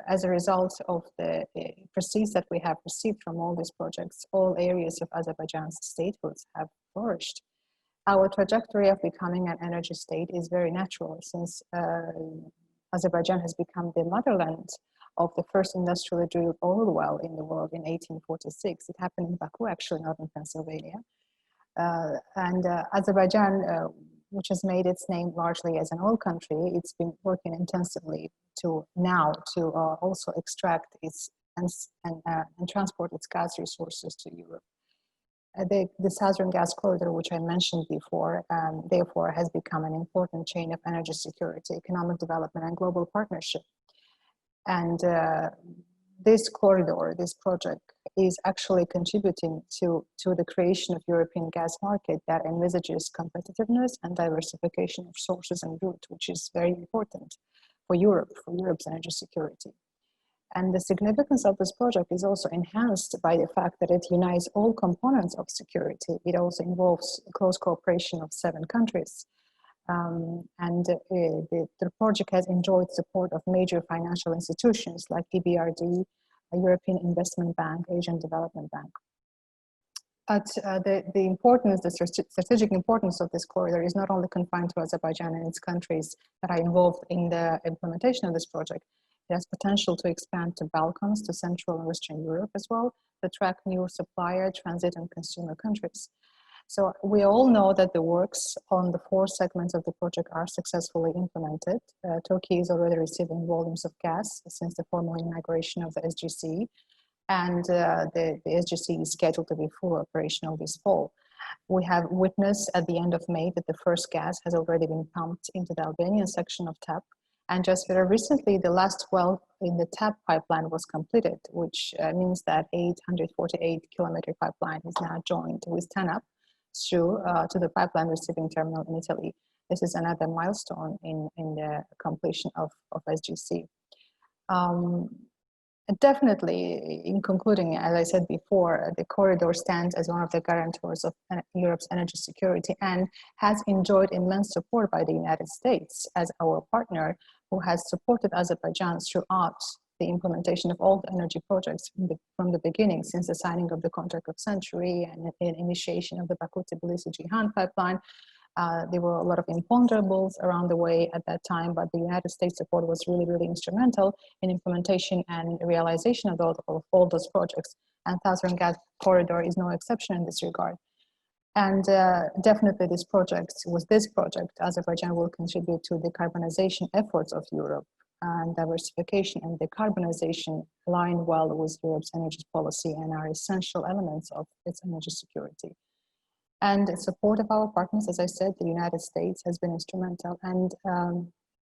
as a result of the proceeds that we have received from all these projects, all areas of Azerbaijan's statehood have flourished. Our trajectory of becoming an energy state is very natural, since Azerbaijan has become the motherland of the first industrially drilled oil well in the world in 1846. It happened in Baku, actually, northern Pennsylvania. Azerbaijan, which has made its name largely as an oil country, it's been working intensively to also extract its and transport its gas resources to Europe. The Southern Gas Corridor, which I mentioned before, therefore has become an important chain of energy security, economic development, and global partnership. And this corridor, this project, is actually contributing to the creation of European gas market that envisages competitiveness and diversification of sources and routes, which is very important for Europe, for Europe's energy security. And the significance of this project is also enhanced by the fact that it unites all components of security. It also involves close cooperation of 7 countries. The project has enjoyed support of major financial institutions like EBRD, a European Investment Bank, Asian Development Bank. But the strategic importance of this corridor is not only confined to Azerbaijan and its countries that are involved in the implementation of this project. It has potential to expand to Balkans, to Central and Western Europe as well, to attract new supplier, transit, and consumer countries. So we all know that the works on the 4 segments of the project are successfully implemented. Turkey is already receiving volumes of gas since the formal inauguration of the SGC, and the SGC is scheduled to be fully operational this fall. We have witnessed at the end of May that the first gas has already been pumped into the Albanian section of TAP, and just very recently the last well in the TAP pipeline was completed, which means that 848-kilometer pipeline is now joined with TANAP through to the pipeline receiving terminal in Italy. This is another milestone in the completion of SGC. Definitely, in concluding, as I said before, the corridor stands as one of the guarantors of Europe's energy security and has enjoyed immense support by the United States as our partner, who has supported Azerbaijan throughout the implementation of all the energy projects from the beginning, since the signing of the contract of century and the initiation of the Baku-Tbilisi-Ceyhan pipeline. There were a lot of imponderables around the way at that time, but the United States support was really, really instrumental in implementation and realization of all those projects. And Southern Gas Corridor is no exception in this regard. And definitely with this project, Azerbaijan will contribute to the decarbonization efforts of Europe, and diversification and decarbonization align well with Europe's energy policy and are essential elements of its energy security. And the support of our partners, as I said, the United States has been instrumental. And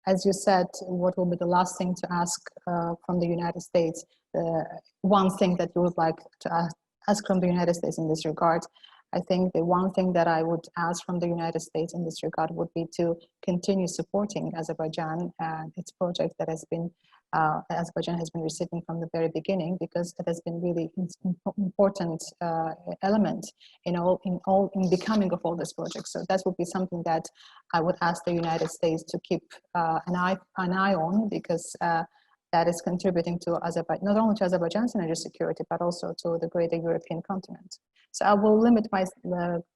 as you said, what will be the last thing to ask from the United States? The one thing that you would like to ask from the United States in this regard, I think the one thing that I would ask from the United States in this regard would be to continue supporting Azerbaijan and its project that has been Azerbaijan has been receiving from the very beginning, because it has been really important element in becoming of all these projects. So that would be something that I would ask the United States to keep an eye on, because that is contributing to Azerbaijan, not only to Azerbaijan's energy security, but also to the greater European continent. So I will limit my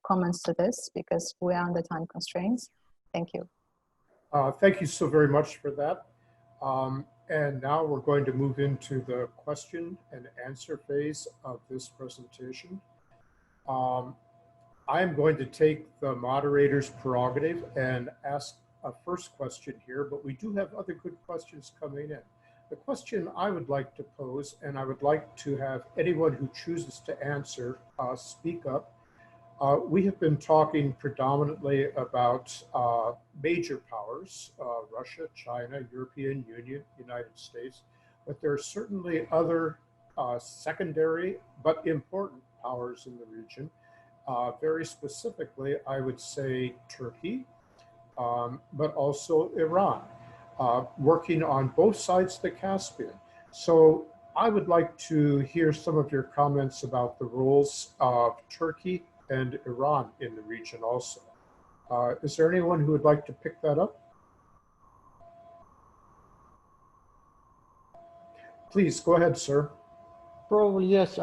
comments to this because we are under time constraints. Thank you.
Thank you so very much for that. And now we're going to move into the question and answer phase of this presentation. I'm going to take the moderator's prerogative and ask a first question here, but we do have other good questions coming in. The question I would like to pose, and I would like to have anyone who chooses to answer speak up. We have been talking predominantly about major powers, Russia, China, European Union, United States, but there are certainly other secondary but important powers in the region. Very specifically, I would say Turkey, but also Iran, working on both sides of the Caspian. So I would like to hear some of your comments about the roles of Turkey and Iran in the region also. Is there anyone who would like to pick that up? Please, go ahead, sir.
Probably, yes.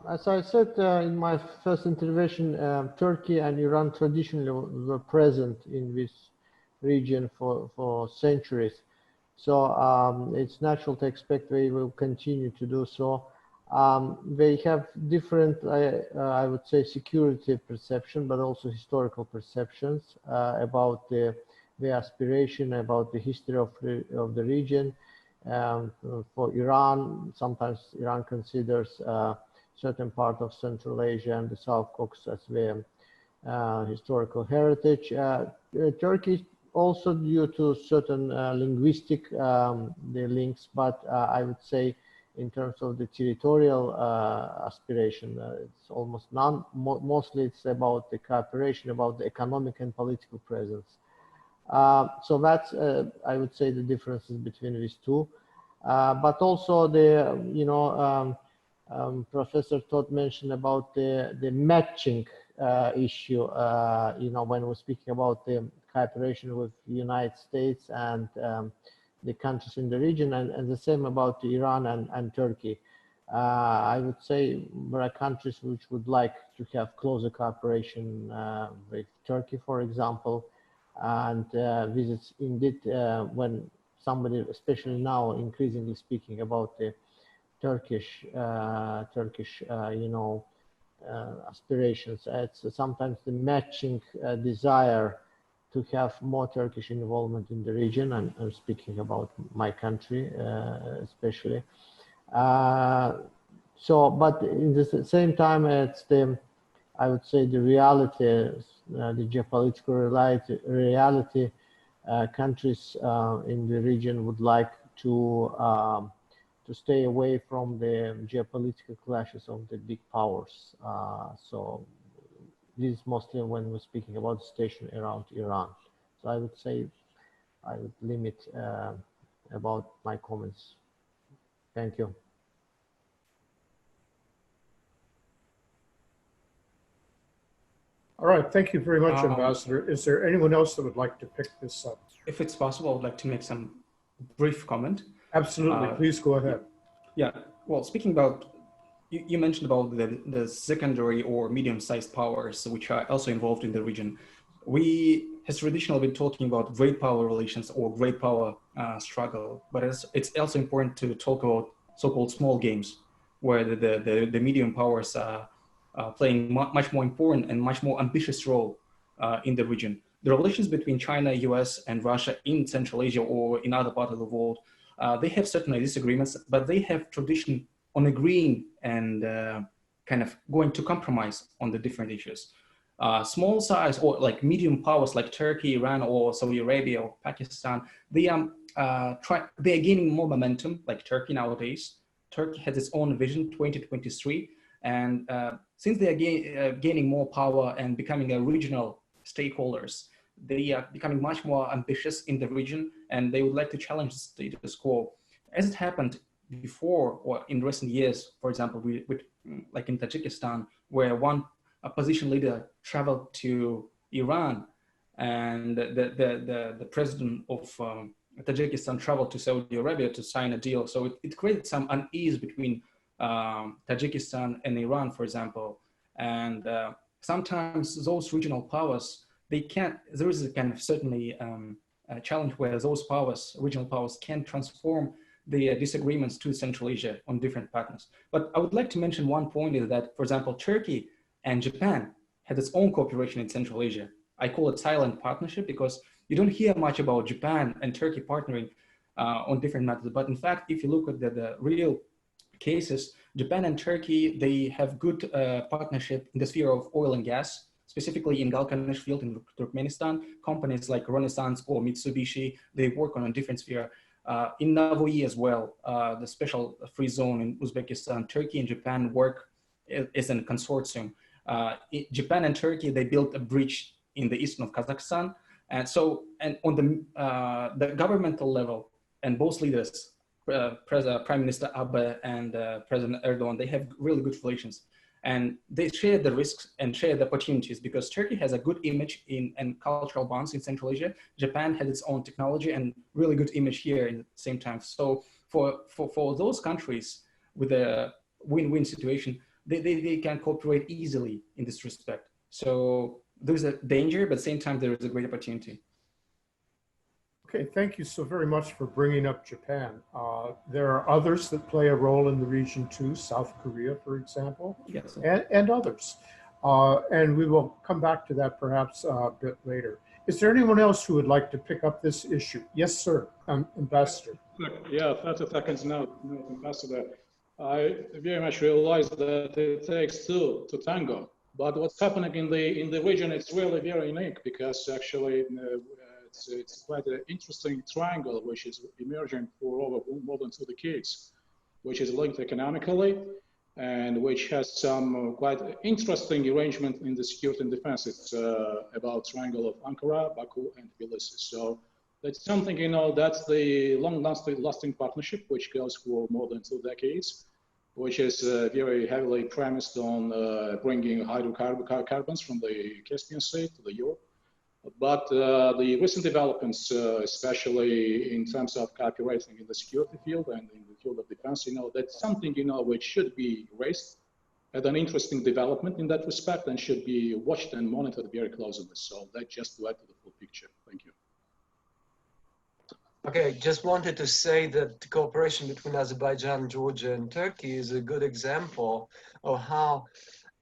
As I said in my first intervention, Turkey and Iran traditionally were present in this region for centuries. So it's natural to expect they will continue to do so. They have different, I would say, security perception, but also historical perceptions about the aspiration, about the history of the region. For Iran, sometimes Iran considers certain part of Central Asia and the South Caucasus as their historical heritage. Turkey also due to certain linguistic the links, but I would say in terms of the territorial aspiration, it's almost none. Mostly it's about the cooperation, about the economic and political presence. So that's, I would say, the differences between these two. But also the, Professor Todd mentioned about the matching issue, when we're speaking about the cooperation with the United States and the countries in the region, and the same about Iran and Turkey. I would say there are countries which would like to have closer cooperation with Turkey, for example, and visits indeed when somebody, especially now, increasingly speaking about the Turkish aspirations. It's sometimes the matching desire to have more Turkish involvement in the region, and I'm speaking about my country especially. But in the same time, it's I would say the reality, the geopolitical reality, countries in the region would like to stay away from the geopolitical clashes of the big powers. So this is mostly when we're speaking about the situation around Iran. So I would say I would limit about my comments. Thank you.
All right, thank you very much, Ambassador. Is there anyone else that would like to pick this up?
If it's possible, I would like to make some brief comment.
Absolutely, please go ahead.
Yeah, well, speaking about, you mentioned about the secondary or medium-sized powers, which are also involved in the region. We has traditionally been talking about great power relations or great power struggle, but it's also important to talk about so-called small games, where the medium powers are playing much more important and much more ambitious role in the region. The relations between China, US, and Russia in Central Asia or in other parts of the world, they have certainly disagreements, but they have tradition on agreeing and kind of going to compromise on the different issues. Small size or like medium powers like Turkey, Iran, or Saudi Arabia or Pakistan, they are gaining more momentum, like Turkey nowadays. Turkey has its own vision 2023. And since they are gaining more power and becoming a regional stakeholders, they are becoming much more ambitious in the region, and they would like to challenge the status quo. As it happened before or in recent years, for example, like in Tajikistan, where one opposition leader traveled to Iran, and the president of Tajikistan traveled to Saudi Arabia to sign a deal. So it created some unease between Tajikistan and Iran, for example. And sometimes those regional powers, there is a kind of certainly a challenge where those powers, regional powers, can transform the disagreements to Central Asia on different partners. But I would like to mention one point is that, for example, Turkey and Japan had its own cooperation in Central Asia. I call it silent partnership because you don't hear much about Japan and Turkey partnering on different matters. But in fact, if you look at the real cases, Japan and Turkey, they have good partnership in the sphere of oil and gas, specifically in Galkanesh field in Turkmenistan. Companies like Renaissance or Mitsubishi, they work on a different sphere. In Navoie as well, the special free zone in Uzbekistan, Turkey and Japan work as a consortium. Japan and Turkey, they built a bridge in the eastern of Kazakhstan. And so, and on the governmental level, and both leaders, Prime Minister Abe and President Erdogan, they have really good relations. And they share the risks and share the opportunities because Turkey has a good image and cultural bonds in Central Asia. Japan has its own technology and really good image here at the same time. So for those countries with a win-win situation, they can cooperate easily in this respect. So there's a danger, but at the same time, there is a great opportunity.
Okay, thank you so very much for bringing up Japan. There are others that play a role in the region too, South Korea, for example,
yes,
and others. And we will come back to that perhaps a bit later. Is there anyone else who would like to pick up this issue? Yes, sir, Ambassador.
Yeah, 30 seconds now, Ambassador. I very much realize that it takes two to tango. But what's happening in the region is really very unique because actually it's quite an interesting triangle which is emerging for over more than 2 decades, which is linked economically and which has some quite interesting arrangement in the security and defense. It's about triangle of Ankara, Baku, and Tbilisi. So that's something, you know, that's the long-lasting partnership which goes for more than 2 decades, which is very heavily premised on bringing hydrocarbons from the Caspian Sea to the Europe. But the recent developments, especially in terms of cooperating in the security field and in the field of defense, you know, that's something, you know, which should be raised at an interesting development in that respect and should be watched and monitored very closely. So that just to add to the full picture. Thank you.
Okay, just wanted to say that the cooperation between Azerbaijan, Georgia, and Turkey is a good example of how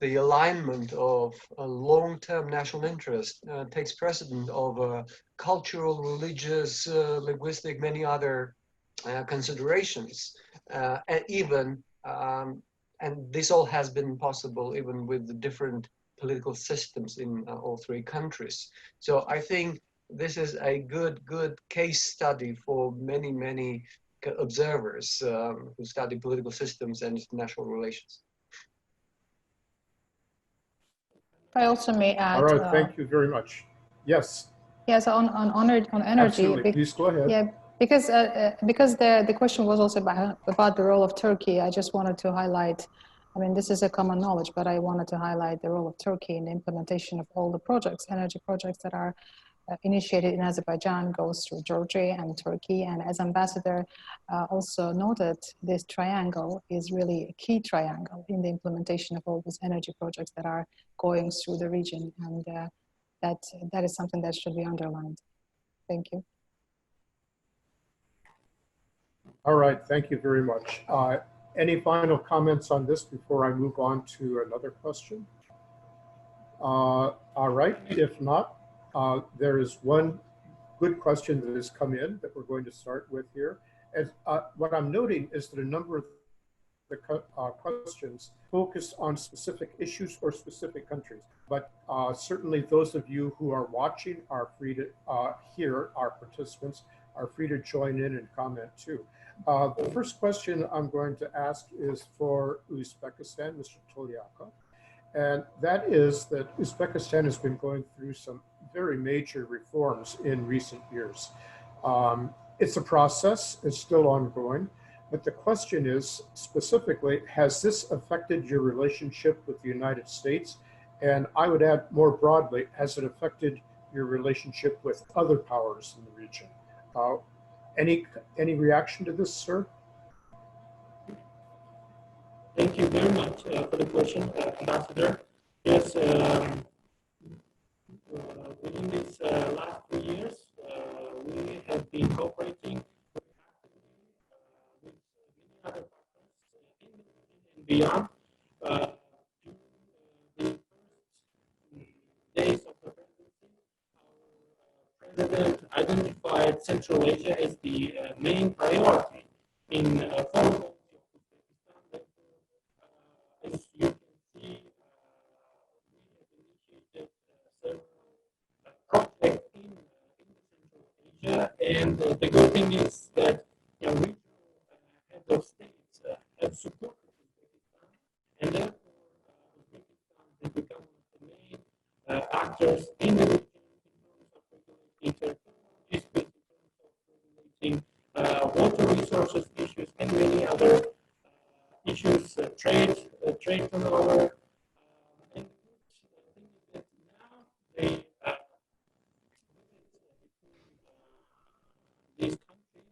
the alignment of a long-term national interest takes precedent over cultural, religious, linguistic, many other considerations. And this all has been possible even with the different political systems in all 3 countries. So I think this is a good case study for many observers who study political systems and international relations.
I also may add.
All right, thank you very much. Yes.
Yes, on energy.
Absolutely. Please go ahead.
Yeah, because the question was also about the role of Turkey. I just wanted to highlight. I mean, this is a common knowledge, but I wanted to highlight the role of Turkey in the implementation of all the projects, energy projects that are initiated in Azerbaijan goes through Georgia and Turkey. And as Ambassador also noted, this triangle is really a key triangle in the implementation of all these energy projects that are going through the region. And that is something that should be underlined. Thank you.
All right, thank you very much. Any final comments on this before I move on to another question? All right, if not, there is one good question that has come in that we're going to start with here. As, what I'm noting is that a number of the questions focus on specific issues or specific countries, but certainly those of you who are watching are free to hear our participants are free to join in and comment too. The first question I'm going to ask is for Uzbekistan, Mr. Tolyakov. And that is that Uzbekistan has been going through some very major reforms in recent years. It's a process, it's still ongoing, but the question is specifically, has this affected your relationship with the United States? And I would add more broadly, has it affected your relationship with other powers in the region? Any reaction to this, sir?
Thank you very much for the question, Ambassador. Yes, within these last 3 years, we have been cooperating with Brian. During the first days of the presidency, our president identified Central Asia as the main priority in foreign policy of Uzbekistan. As you can see, we have initiated several projects in Central Asia, and the good thing is that regional heads of states have supported Uzbekistan, and therefore Uzbekistan has become one of the main actors in the region in terms of regulating territorial disputes, in terms of regulating water resources issues, and many other issues, trade turnover. And the thing is that now they these countries.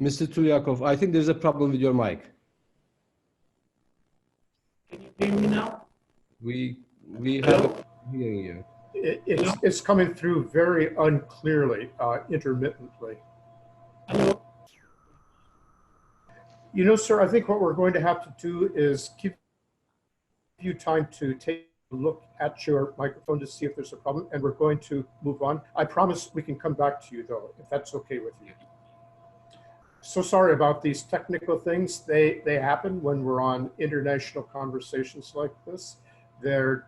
Mr. Tulyakov, I think there's a problem with your mic.
Can you hear me now?
We have hearing you.
It's coming through very unclearly, intermittently.
Hello?
You know, sir, I think what we're going to have to do is give you time to take a look at your microphone to see if there's a problem, and we're going to move on. I promise we can come back to you, though, if that's okay with you. So sorry about these technical things. They happen when we're on international conversations like this. They're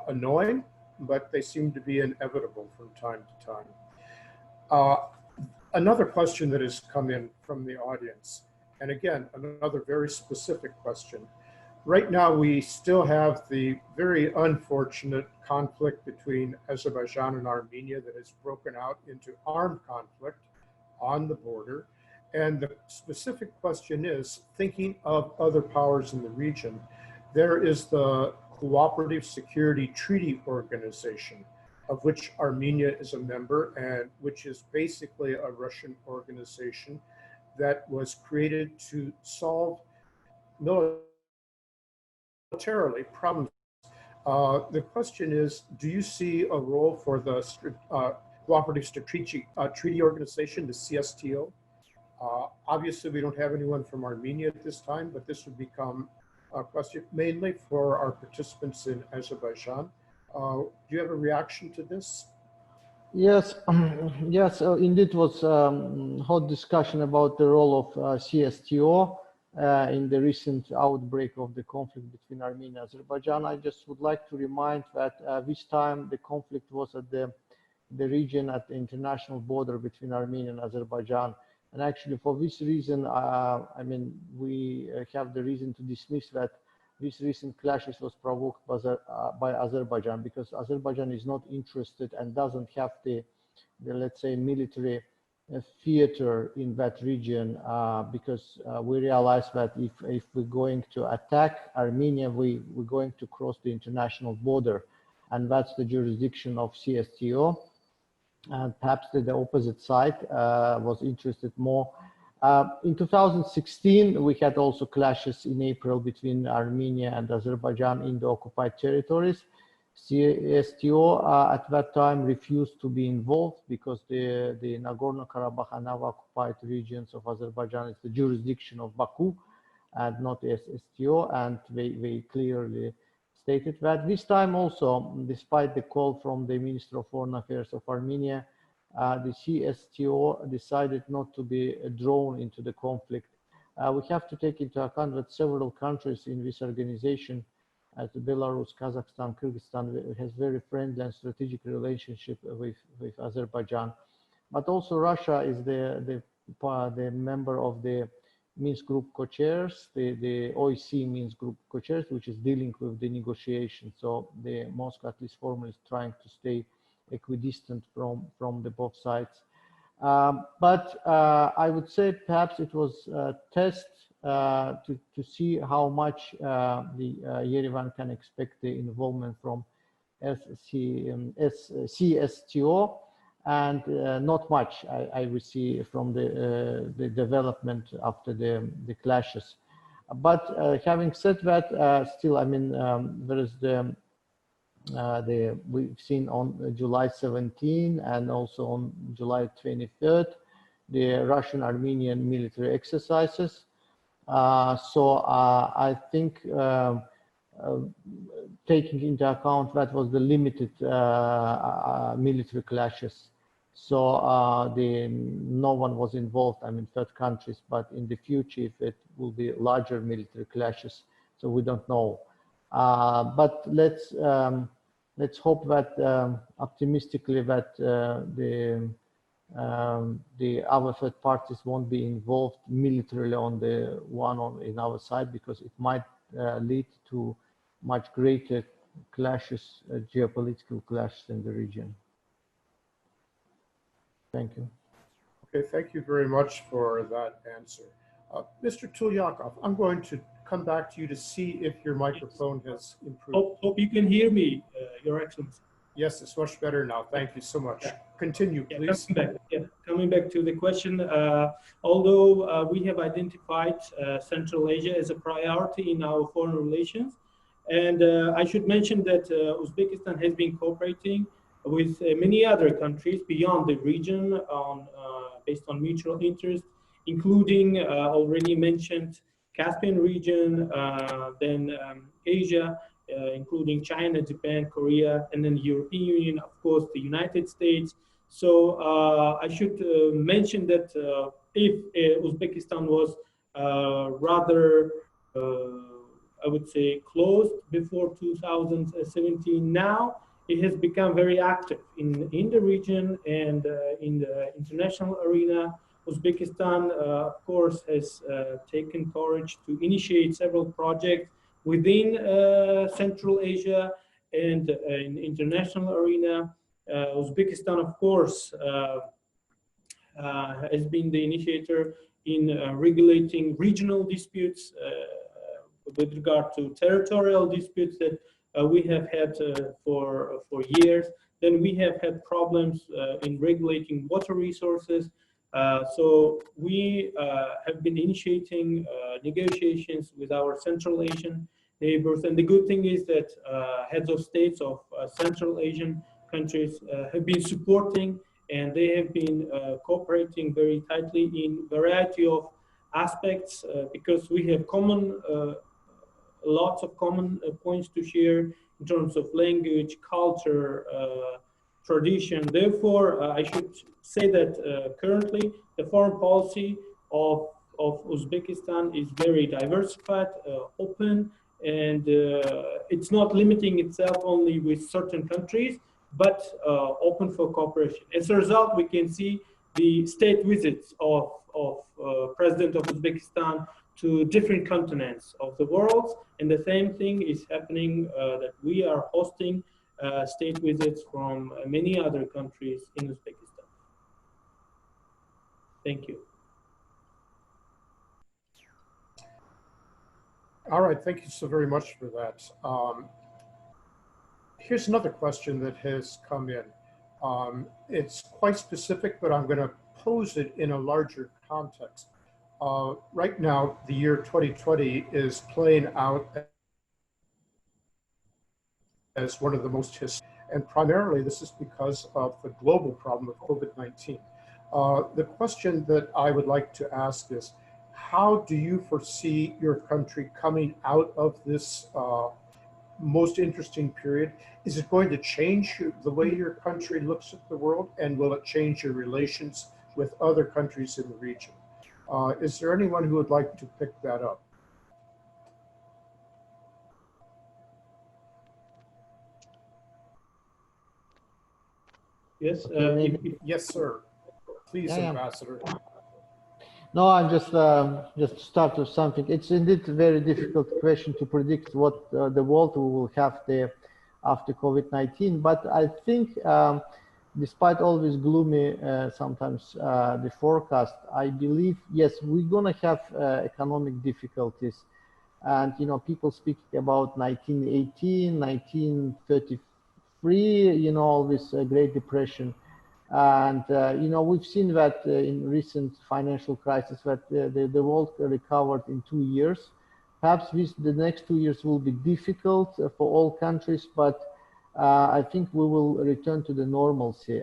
annoying, but they seem to be inevitable from time to time. Another question that has come in from the audience, and again, another very specific question. Right now, we still have the very unfortunate conflict between Azerbaijan and Armenia that has broken out into armed conflict on the border. And the specific question is, thinking of other powers in the region, there is the Cooperative Security Treaty Organization, of which Armenia is a member, and which is basically a Russian organization that was created to solve militarily problems. The question is, do you see a role for the Cooperative Treaty Organization, the CSTO? Obviously, we don't have anyone from Armenia at this time, but this would become a question mainly for our participants in Azerbaijan. Do you have a reaction to this?
Yes, yes, indeed was hot discussion about the role of CSTO in the recent outbreak of the conflict between Armenia and Azerbaijan. I just would like to remind that this time the conflict was at the region at the international border between Armenia and Azerbaijan. And actually for this reason, I mean, we have the reason to dismiss that these recent clashes was provoked by Azerbaijan, because Azerbaijan is not interested and doesn't have the let's say, military theater in that region, because we realize that if we're going to attack Armenia, we're going to cross the international border, and that's the jurisdiction of CSTO. And perhaps the opposite side was interested more. In 2016, we had also clashes in April between Armenia and Azerbaijan in the occupied territories. CSTO at that time refused to be involved because the Nagorno-Karabakh and other occupied regions of Azerbaijan is the jurisdiction of Baku and not SSTO, and they clearly stated that. This time also, despite the call from the Minister of Foreign Affairs of Armenia, the CSTO decided not to be drawn into the conflict. We have to take into account that several countries in this organization, as Belarus, Kazakhstan, Kyrgyzstan, has very friendly and strategic relationship with Azerbaijan. But also Russia is the member of the Minsk Group co-chairs, the OIC Minsk Group co-chairs, which is dealing with the negotiation. So the Moscow, at least formally, is trying to stay equidistant from the both sides. But I would say perhaps it was a test to see how much the Yerevan can expect the involvement from CSTO, and not much I would see from the development after the clashes. But having said that, still, I mean, there is we've seen on July 17 and also on July 23rd, the Russian-Armenian military exercises. I think taking into account that was the limited military clashes. So no one was involved, I mean, third countries, but in the future, if it will be larger military clashes, so we don't know. But let's hope that optimistically that the other third parties won't be involved militarily on the one in our side, because it might lead to much greater clashes, geopolitical clashes in the region. Thank you.
Okay, thank you very much for that answer. Mr. Tulyakov, I'm going to come back to you to see if your microphone has improved.
Hope you can hear me, Your Excellency.
Yes, it's much better now. Thank you so much. Continue, please.
Coming back to the question, although we have identified Central Asia as a priority in our foreign relations, and I should mention that Uzbekistan has been cooperating with many other countries beyond the region based on mutual interest, including already mentioned Caspian region, then Asia, including China, Japan, Korea, and then the European Union, of course, the United States. So I should mention that if Uzbekistan was rather, I would say, closed before 2017, now it has become very active in the region and in the international arena. Uzbekistan, of course, has taken courage to initiate several projects within Central Asia and in international arena. Uzbekistan, of course, has been the initiator in regulating regional disputes with regard to territorial disputes that we have had for years. Then we have had problems in regulating water resources. So we have been initiating negotiations with our Central Asian neighbors. And the good thing is that heads of states of Central Asian countries have been supporting, and they have been cooperating very tightly in a variety of aspects because we have lots of common points to share in terms of language, culture, tradition. Therefore, I should say that currently the foreign policy of Uzbekistan is very diversified, open, and it's not limiting itself only with certain countries, but open for cooperation. As a result, we can see the state visits of President of Uzbekistan to different continents of the world, and the same thing is happening that we are hosting state visits from many other countries in Uzbekistan. Thank you.
All right, thank you so very much for that. Here's another question that has come in. It's quite specific, but I'm going to pose it in a larger context. Right now, the year 2020 is playing out as one of the most historic, and primarily this is because of the global problem of COVID-19. The question that I would like to ask is, how do you foresee your country coming out of this most interesting period? Is it going to change the way your country looks at the world, and will it change your relations with other countries in the region? Is there anyone who would like to pick that up?
Yes,
yes, sir. Please,
Yeah,
Ambassador.
No, I'm just start with something. It's indeed a very difficult question to predict what the world will have there after COVID-19. But I think, despite all this gloomy, sometimes the forecast, I believe, yes, we're gonna have economic difficulties. And, you know, people speaking about 1918, 1933, you know, all this Great Depression. And, you know, we've seen that in recent financial crisis that the world recovered in 2 years. Perhaps the next 2 years will be difficult for all countries, but I think we will return to the normalcy.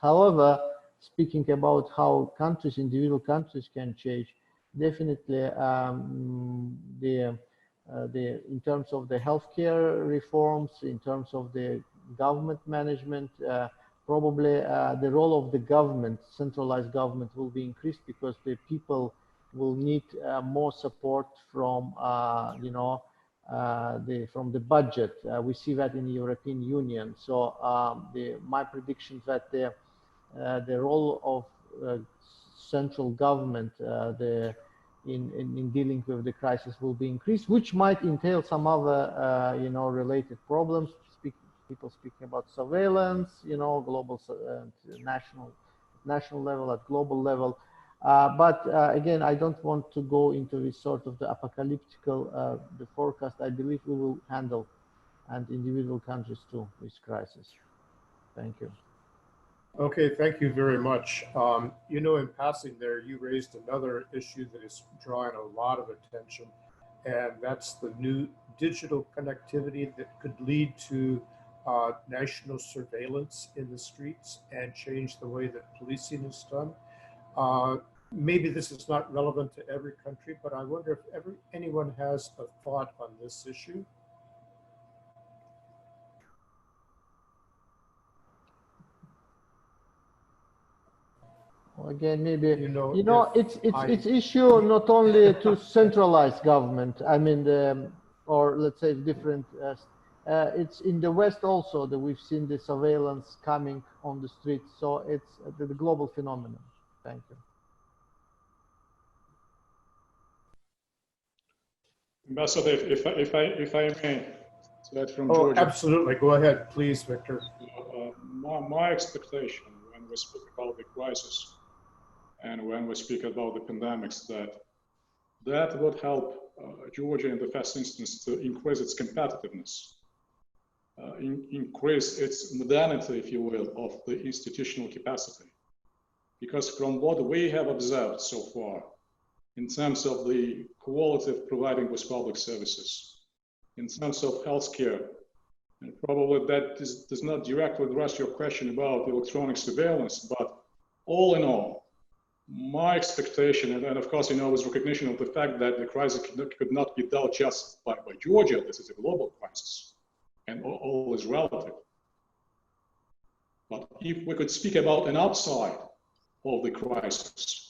However, speaking about how countries, individual countries can change, definitely in terms of the healthcare reforms, in terms of the government management, probably the role of the government, centralized government, will be increased because the people will need more support from, from the budget. We see that in the European Union. So my prediction that the role of central government in dealing with the crisis will be increased, which might entail some other, related problems. People speaking about surveillance, global, national level, at global level. But again, I don't want to go into this sort of the apocalyptical the forecast. I believe we will handle, and individual countries too, this crisis. Thank you.
Okay, thank you very much. In passing there, you raised another issue that is drawing a lot of attention, and that's the new digital connectivity that could lead to national surveillance in the streets and change the way that policing is done. Maybe this is not relevant to every country, but I wonder if anyone has a thought on this issue.
Again, maybe it's issue not only to centralized government. I mean, or let's say different. It's in the West also that we've seen the surveillance coming on the streets. So it's the global phenomenon. Thank you.
Ambassador, if I may, from Georgia.
Absolutely. Go ahead, please, Victor.
My expectation when we speak about the crisis and when we speak about the pandemics, that would help Georgia in the first instance to increase its competitiveness, increase its modernity, if you will, of the institutional capacity. Because from what we have observed so far, in terms of the quality of providing with public services, in terms of healthcare, and probably that does not directly address your question about electronic surveillance, but all in all, my expectation, and of course, with recognition of the fact that the crisis could not be dealt just by Georgia, this is a global crisis, and all is relative. But if we could speak about an upside of the crisis,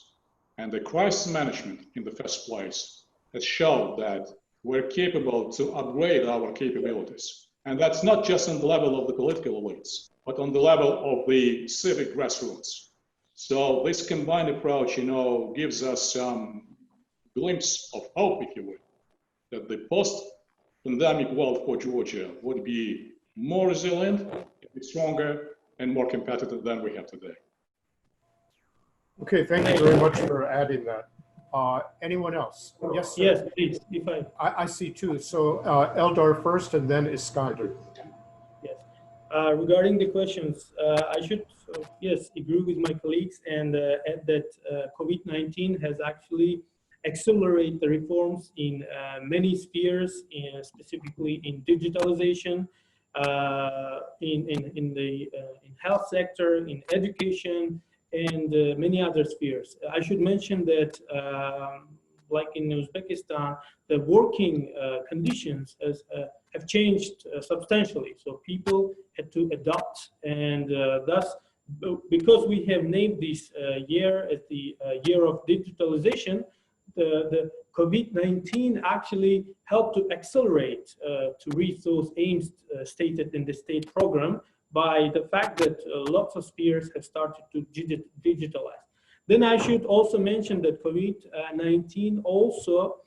and the crisis management in the first place has shown that we're capable to upgrade our capabilities. And that's not just on the level of the political elites, but on the level of the civic grassroots. So this combined approach, gives us some glimpse of hope, if you will, that the post-pandemic world for Georgia would be more resilient, stronger, and more competitive than we have today.
Okay, thank you very much for adding that. Anyone else? Yes, sir.
Yes, please.
I see two. So Eldar first, and then Iskander.
Yes. Regarding the questions, I should, yes, agree with my colleagues and add that COVID-19 has actually accelerated the reforms in many spheres, specifically in digitalization, in health sector, in education, and many other spheres. I should mention that, like in Uzbekistan, the working conditions have changed substantially. So people had to adapt, and thus, because we have named this year as the year of digitalization, the COVID-19 actually helped to accelerate to reach those aims stated in the state program, by the fact that lots of spheres have started to digitalize. Then I should also mention that COVID-19 also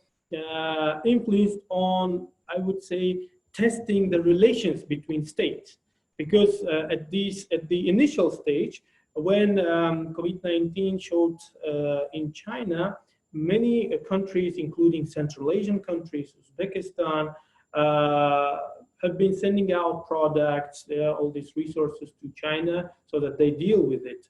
influenced on, I would say, testing the relations between states. Because at the initial stage, when COVID-19 showed in China, many countries, including Central Asian countries, Uzbekistan, have been sending out products, all these resources to China so that they deal with it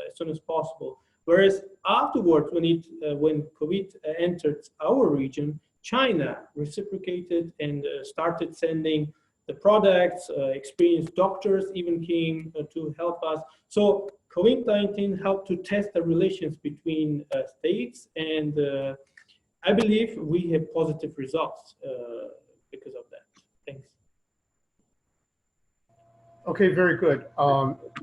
as soon as possible. Whereas afterwards, when COVID entered our region, China reciprocated and started sending the products, experienced doctors even came to help us. So COVID-19 helped to test the relations between states, and I believe we have positive results because of that. Thanks.
Okay, very good.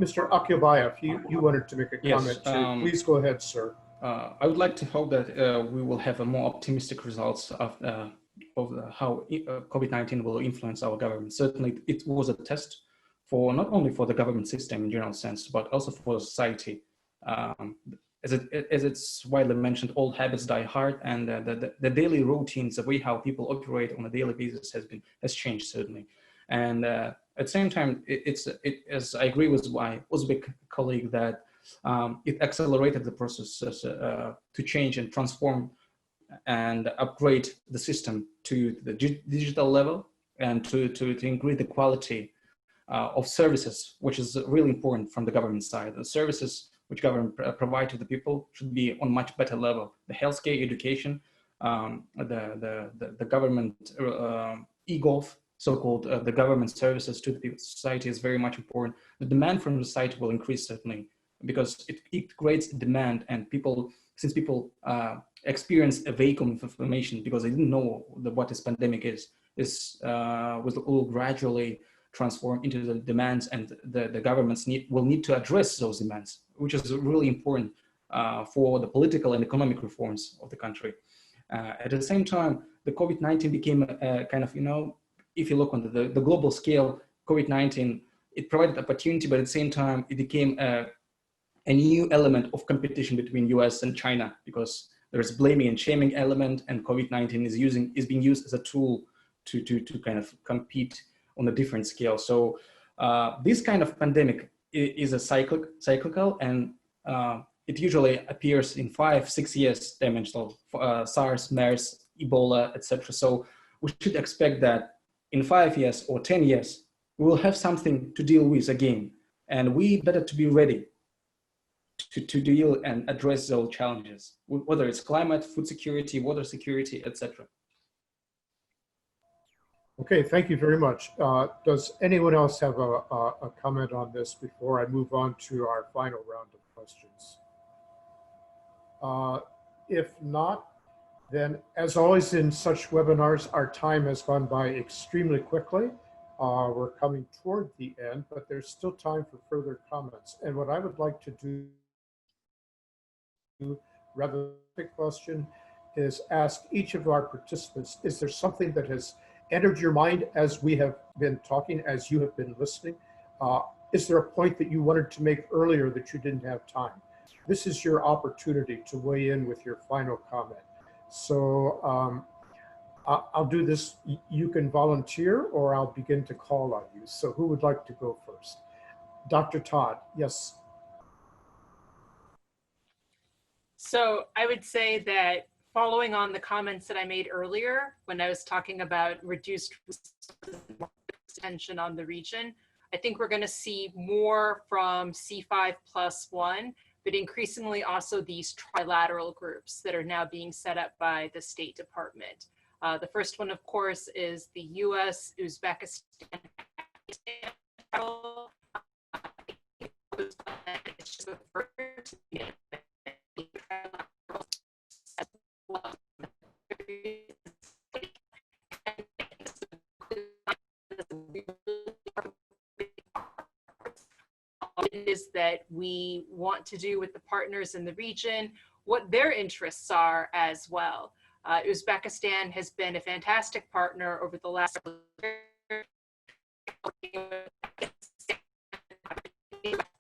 Mr. Akilbayev, you wanted to make a comment too. Please go ahead, sir.
I would like to hope that we will have a more optimistic results of how COVID-19 will influence our government. Certainly, it was a test for not only for the government system in general sense, but also for society. As it's widely mentioned, old habits die hard, and the daily routines, the way how people operate on a daily basis has changed certainly. And at the same time, as I agree with my Uzbek colleague that it accelerated the process to change and transform and upgrade the system to the digital level and to increase the quality of services, which is really important from the government side. The services which government provide to the people should be on much better level. The healthcare, education, the government e-golf, so-called the government services to the society is very much important. The demand from the society will increase certainly because it creates demand, and since people experience a vacuum of information because they didn't know what this pandemic is will gradually transform into the demands, and the governments will need to address those demands, which is really important for the political and economic reforms of the country. At the same time, the COVID-19 became a kind of, if you look on the global scale, COVID-19, it provided opportunity, but at the same time, it became a new element of competition between US and China, because there's blaming and shaming element, and COVID-19 is being used as a tool to kind of compete on a different scale. So this kind of pandemic is a cyclical, and it usually appears in 5-6 years dimensional, SARS, MERS, Ebola, etc. So we should expect that in 5 years or 10 years, we will have something to deal with again. And we better to be ready to deal and address those challenges, whether it's climate, food security, water security, etc.
Okay, thank you very much. Does anyone else have a comment on this before I move on to our final round of questions? If not, then as always in such webinars, our time has gone by extremely quickly. We're coming toward the end, but there's still time for further comments. And what I would like to do, rather than a quick question, is ask each of our participants, is there something that has entered your mind as we have been talking, as you have been listening? Is there a point that you wanted to make earlier that you didn't have time? This is your opportunity to weigh in with your final comment. So I'll do this. You can volunteer or I'll begin to call on you. So who would like to go first? Dr. Todd, yes.
So I would say that following on the comments that I made earlier, when I was talking about reduced tension on the region, I think we're going to see more from C5+1, but increasingly also these trilateral groups that are now being set up by the State Department. The first one, of course, is the US, Uzbekistan, is that we want to do with the partners in the region, what their interests are as well. Uzbekistan has been a fantastic partner over the last years.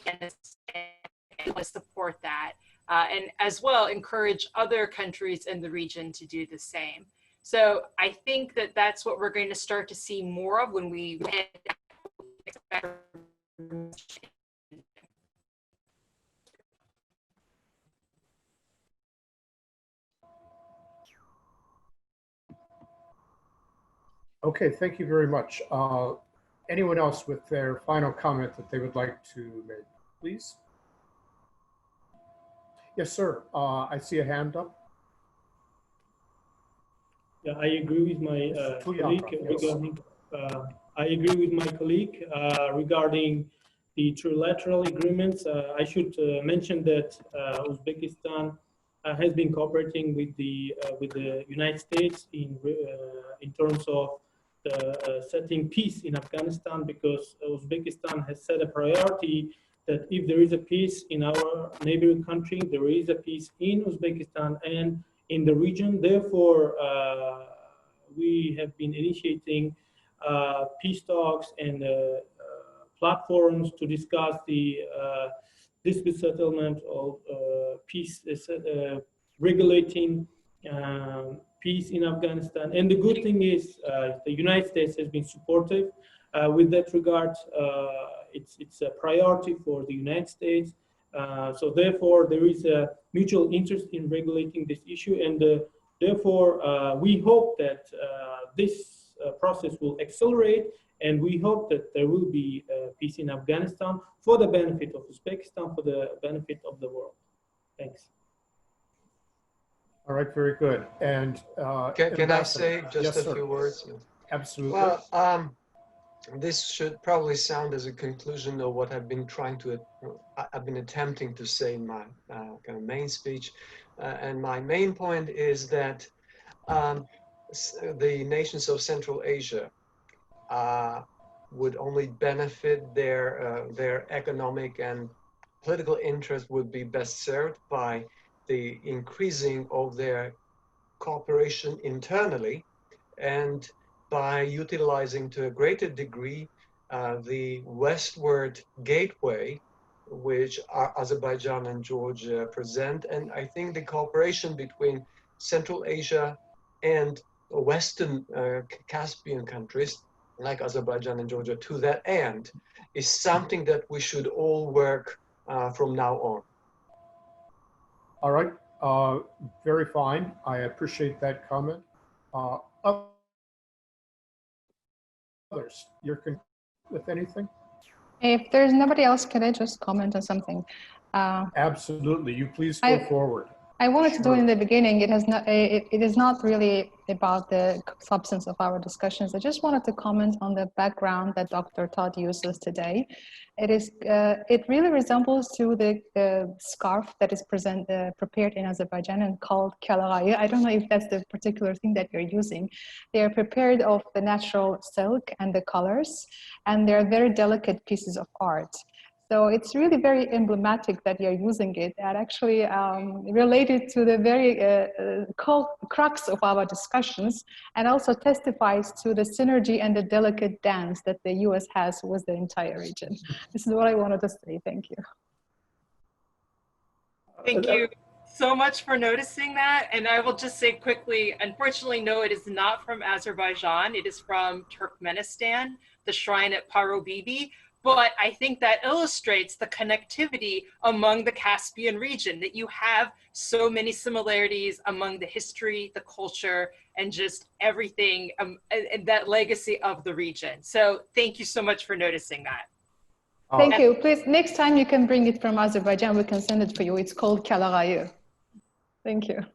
And support that, and as well encourage other countries in the region to do the same. So I think that that's what we're going to start to see more of when we
Okay, thank you very much. Anyone else with their final comment that they would like to make, please? Yes, sir. I see a hand up.
Yeah, I agree with my colleague regarding I agree with my colleague regarding the trilateral agreements. I should mention that Uzbekistan has been cooperating with the United States in terms of setting peace in Afghanistan, because Uzbekistan has set a priority that if there is a peace in our neighboring country, there is a peace in Uzbekistan and in the region. Therefore, we have been initiating peace talks and platforms to discuss the dispute settlement of peace, regulating peace in Afghanistan. And the good thing is the United States has been supportive with that regard. It's a priority for the United States. So therefore, there is a mutual interest in regulating this issue. And therefore, we hope that this process will accelerate, and we hope that there will be peace in Afghanistan for the benefit of Uzbekistan, for the benefit of the world. Thanks.
All right, very good. And
can I say just
yes,
a few words?
Absolutely.
Well, this should probably sound as a conclusion of what I've been attempting to say in my kind of main speech. And my main point is that the nations of Central Asia would only benefit, their economic and political interest would be best served by the increasing of their cooperation internally, and by utilizing to a greater degree the westward gateway which Azerbaijan and Georgia present. And I think the cooperation between Central Asia and Western Caspian countries like Azerbaijan and Georgia to that end is something that we should all work from now on.
All right, very fine. I appreciate that comment. Others, you're with anything?
If there's nobody else, can I just comment on something?
Absolutely, you please go forward.
I wanted to do it in the beginning. It is not really about the substance of our discussions. I just wanted to comment on the background that Dr. Todd uses today. It really resembles to the scarf that is prepared in Azerbaijan and called kalagayı. I don't know if that's the particular thing that you're using. They are prepared of the natural silk and the colors, and they're very delicate pieces of art. So it's really very emblematic that you're using it, and actually related to the very crux of our discussions, and also testifies to the synergy and the delicate dance that the US has with the entire region. This is what I wanted to say. Thank you.
Thank you so much for noticing that. And I will just say quickly, unfortunately, no, it is not from Azerbaijan. It is from Turkmenistan, the shrine at Paro Bibi. But I think that illustrates the connectivity among the Caspian region, that you have so many similarities among the history, the culture, and just everything, and that legacy of the region. So thank you so much for noticing that.
Thank you. Please, next time you can bring it from Azerbaijan, we can send it for you. It's called kalagayı. Thank you.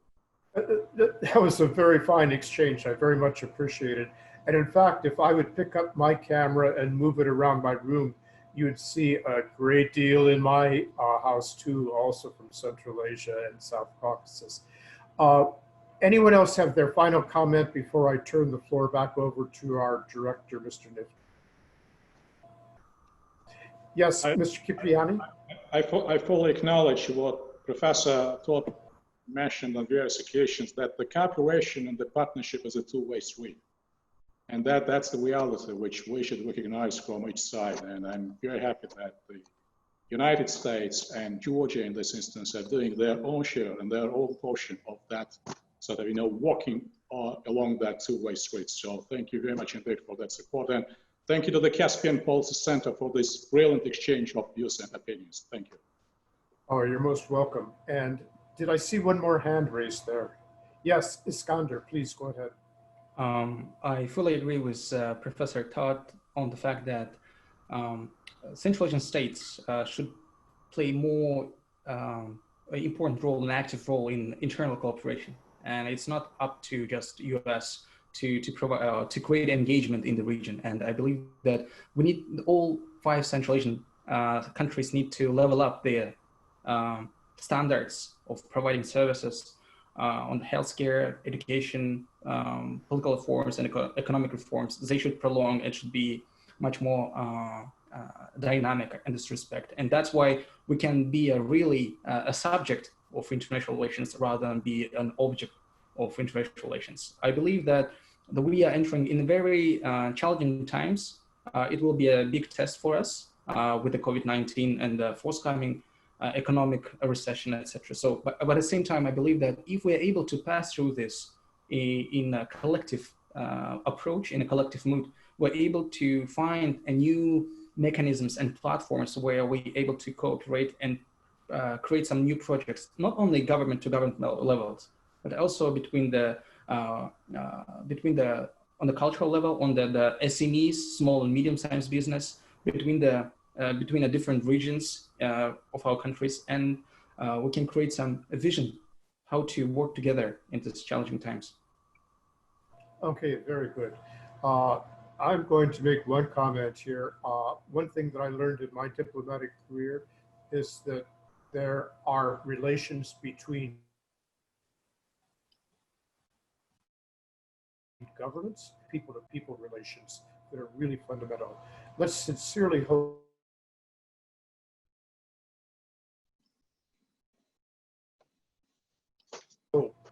That was a very fine exchange. I very much appreciate it. And in fact, if I would pick up my camera and move it around my room, you would see a great deal in my house too, also from Central Asia and South Caucasus. Anyone else have their final comment before I turn the floor back over to our director, Mr. Nifty? Yes, Mr. Kipriani?
I fully acknowledge what Professor Todd mentioned on various occasions, that the cooperation and the partnership is a two-way street. And that's the reality which we should recognize from each side. And I'm very happy that the United States and Georgia in this instance are doing their own share and their own portion of that, sort of, walking along that two-way street. So thank you very much indeed for that support. And thank you to the Caspian Policy Center for this brilliant exchange of views and opinions. Thank you.
Oh, you're most welcome. And did I see one more hand raised there? Yes, Iskander, please go ahead.
I fully agree with Professor Todd on the fact that Central Asian states should play more important role, an active role in internal cooperation. And it's not up to just US to create engagement in the region. And I believe that we need all 5 Central Asian countries need to level up their standards of providing services on healthcare, education, political reforms, and economic reforms. They should prolong. It should be much more dynamic in this respect. And that's why we can be a subject of international relations rather than be an object of international relations. I believe that we are entering in very challenging times. It will be a big test for us with the COVID-19 and the forthcoming economic recession, etc. So, but at the same time, I believe that if we're able to pass through this in a collective approach, in a collective mood, we're able to find a new mechanisms and platforms where we're able to cooperate and create some new projects, not only government to government levels, but also between the on the cultural level, on the SMEs, small and medium-sized business, between the different regions of our countries, and we can create a vision how to work together in these challenging times.
Okay, very good. I'm going to make one comment here. One thing that I learned in my diplomatic career is that there are relations between governments, people-to-people relations that are really fundamental. Let's sincerely hope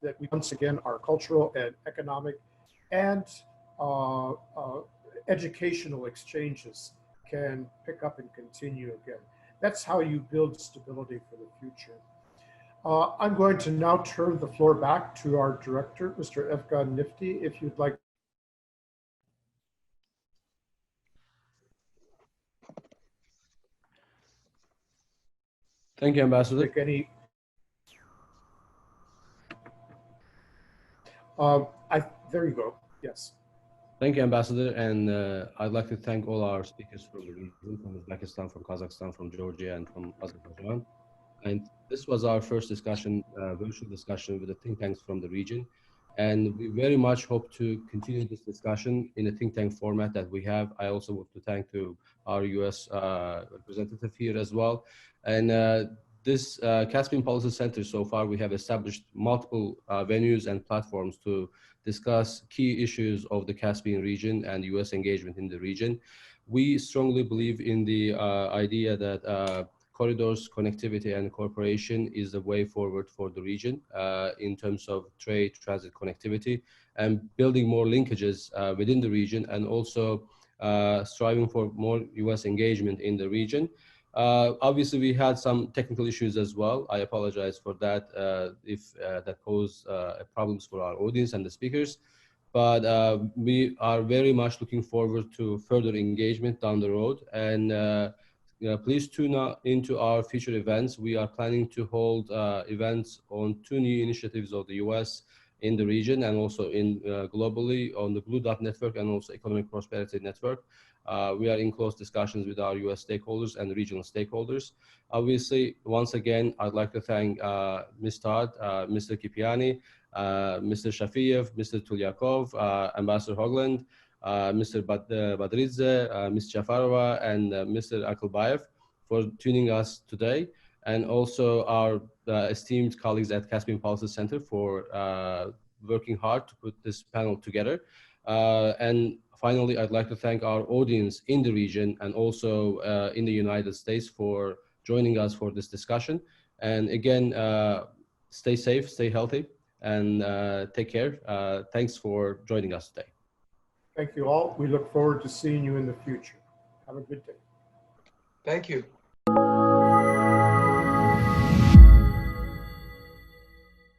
that we once again our cultural and economic and educational exchanges can pick up and continue again. That's how you build stability for the future. I'm going to now turn the floor back to our director, Mr. Afgan Nifty, if you'd like.
Thank you, Ambassador.
Take any. There you go. Yes.
Thank you, Ambassador. And I'd like to thank all our speakers from the region, from Uzbekistan, from Kazakhstan, from Georgia, and from Azerbaijan. And this was our first discussion, virtual discussion with the think tanks from the region. And we very much hope to continue this discussion in a think tank format that we have. I also want to thank to our US representative here as well. And this Caspian Policy Center, so far we have established multiple venues and platforms to discuss key issues of the Caspian region and US engagement in the region. We strongly believe in the idea that corridors, connectivity, and cooperation is the way forward for the region in terms of trade, transit, connectivity, and building more linkages within the region, and also striving for more US engagement in the region. Obviously, we had some technical issues as well. I apologize for that if that caused problems for our audience and the speakers. But we are very much looking forward to further engagement down the road. And please tune into our future events. We are planning to hold events on 2 new initiatives of the US in the region and also in globally on the Blue Dot Network and also Economic Prosperity Network. We are in close discussions with our US stakeholders and regional stakeholders. Obviously, once again, I'd like to thank Ms. Todd, Mr. Kipiani, Mr. Shafiev, Mr. Tulyakov, Ambassador Hogland, Mr. Badridze, Ms. Jafarova, and Mr. Akelbayev for tuning us today, and also our esteemed colleagues at Caspian Policy Center for working hard to put this panel together. And finally, I'd like to thank our audience in the region and also in the United States for joining us for this discussion. And again, stay safe, stay healthy, and take care. Thanks for joining us today.
Thank you all. We look forward to seeing you in the future. Have a good day.
Thank you.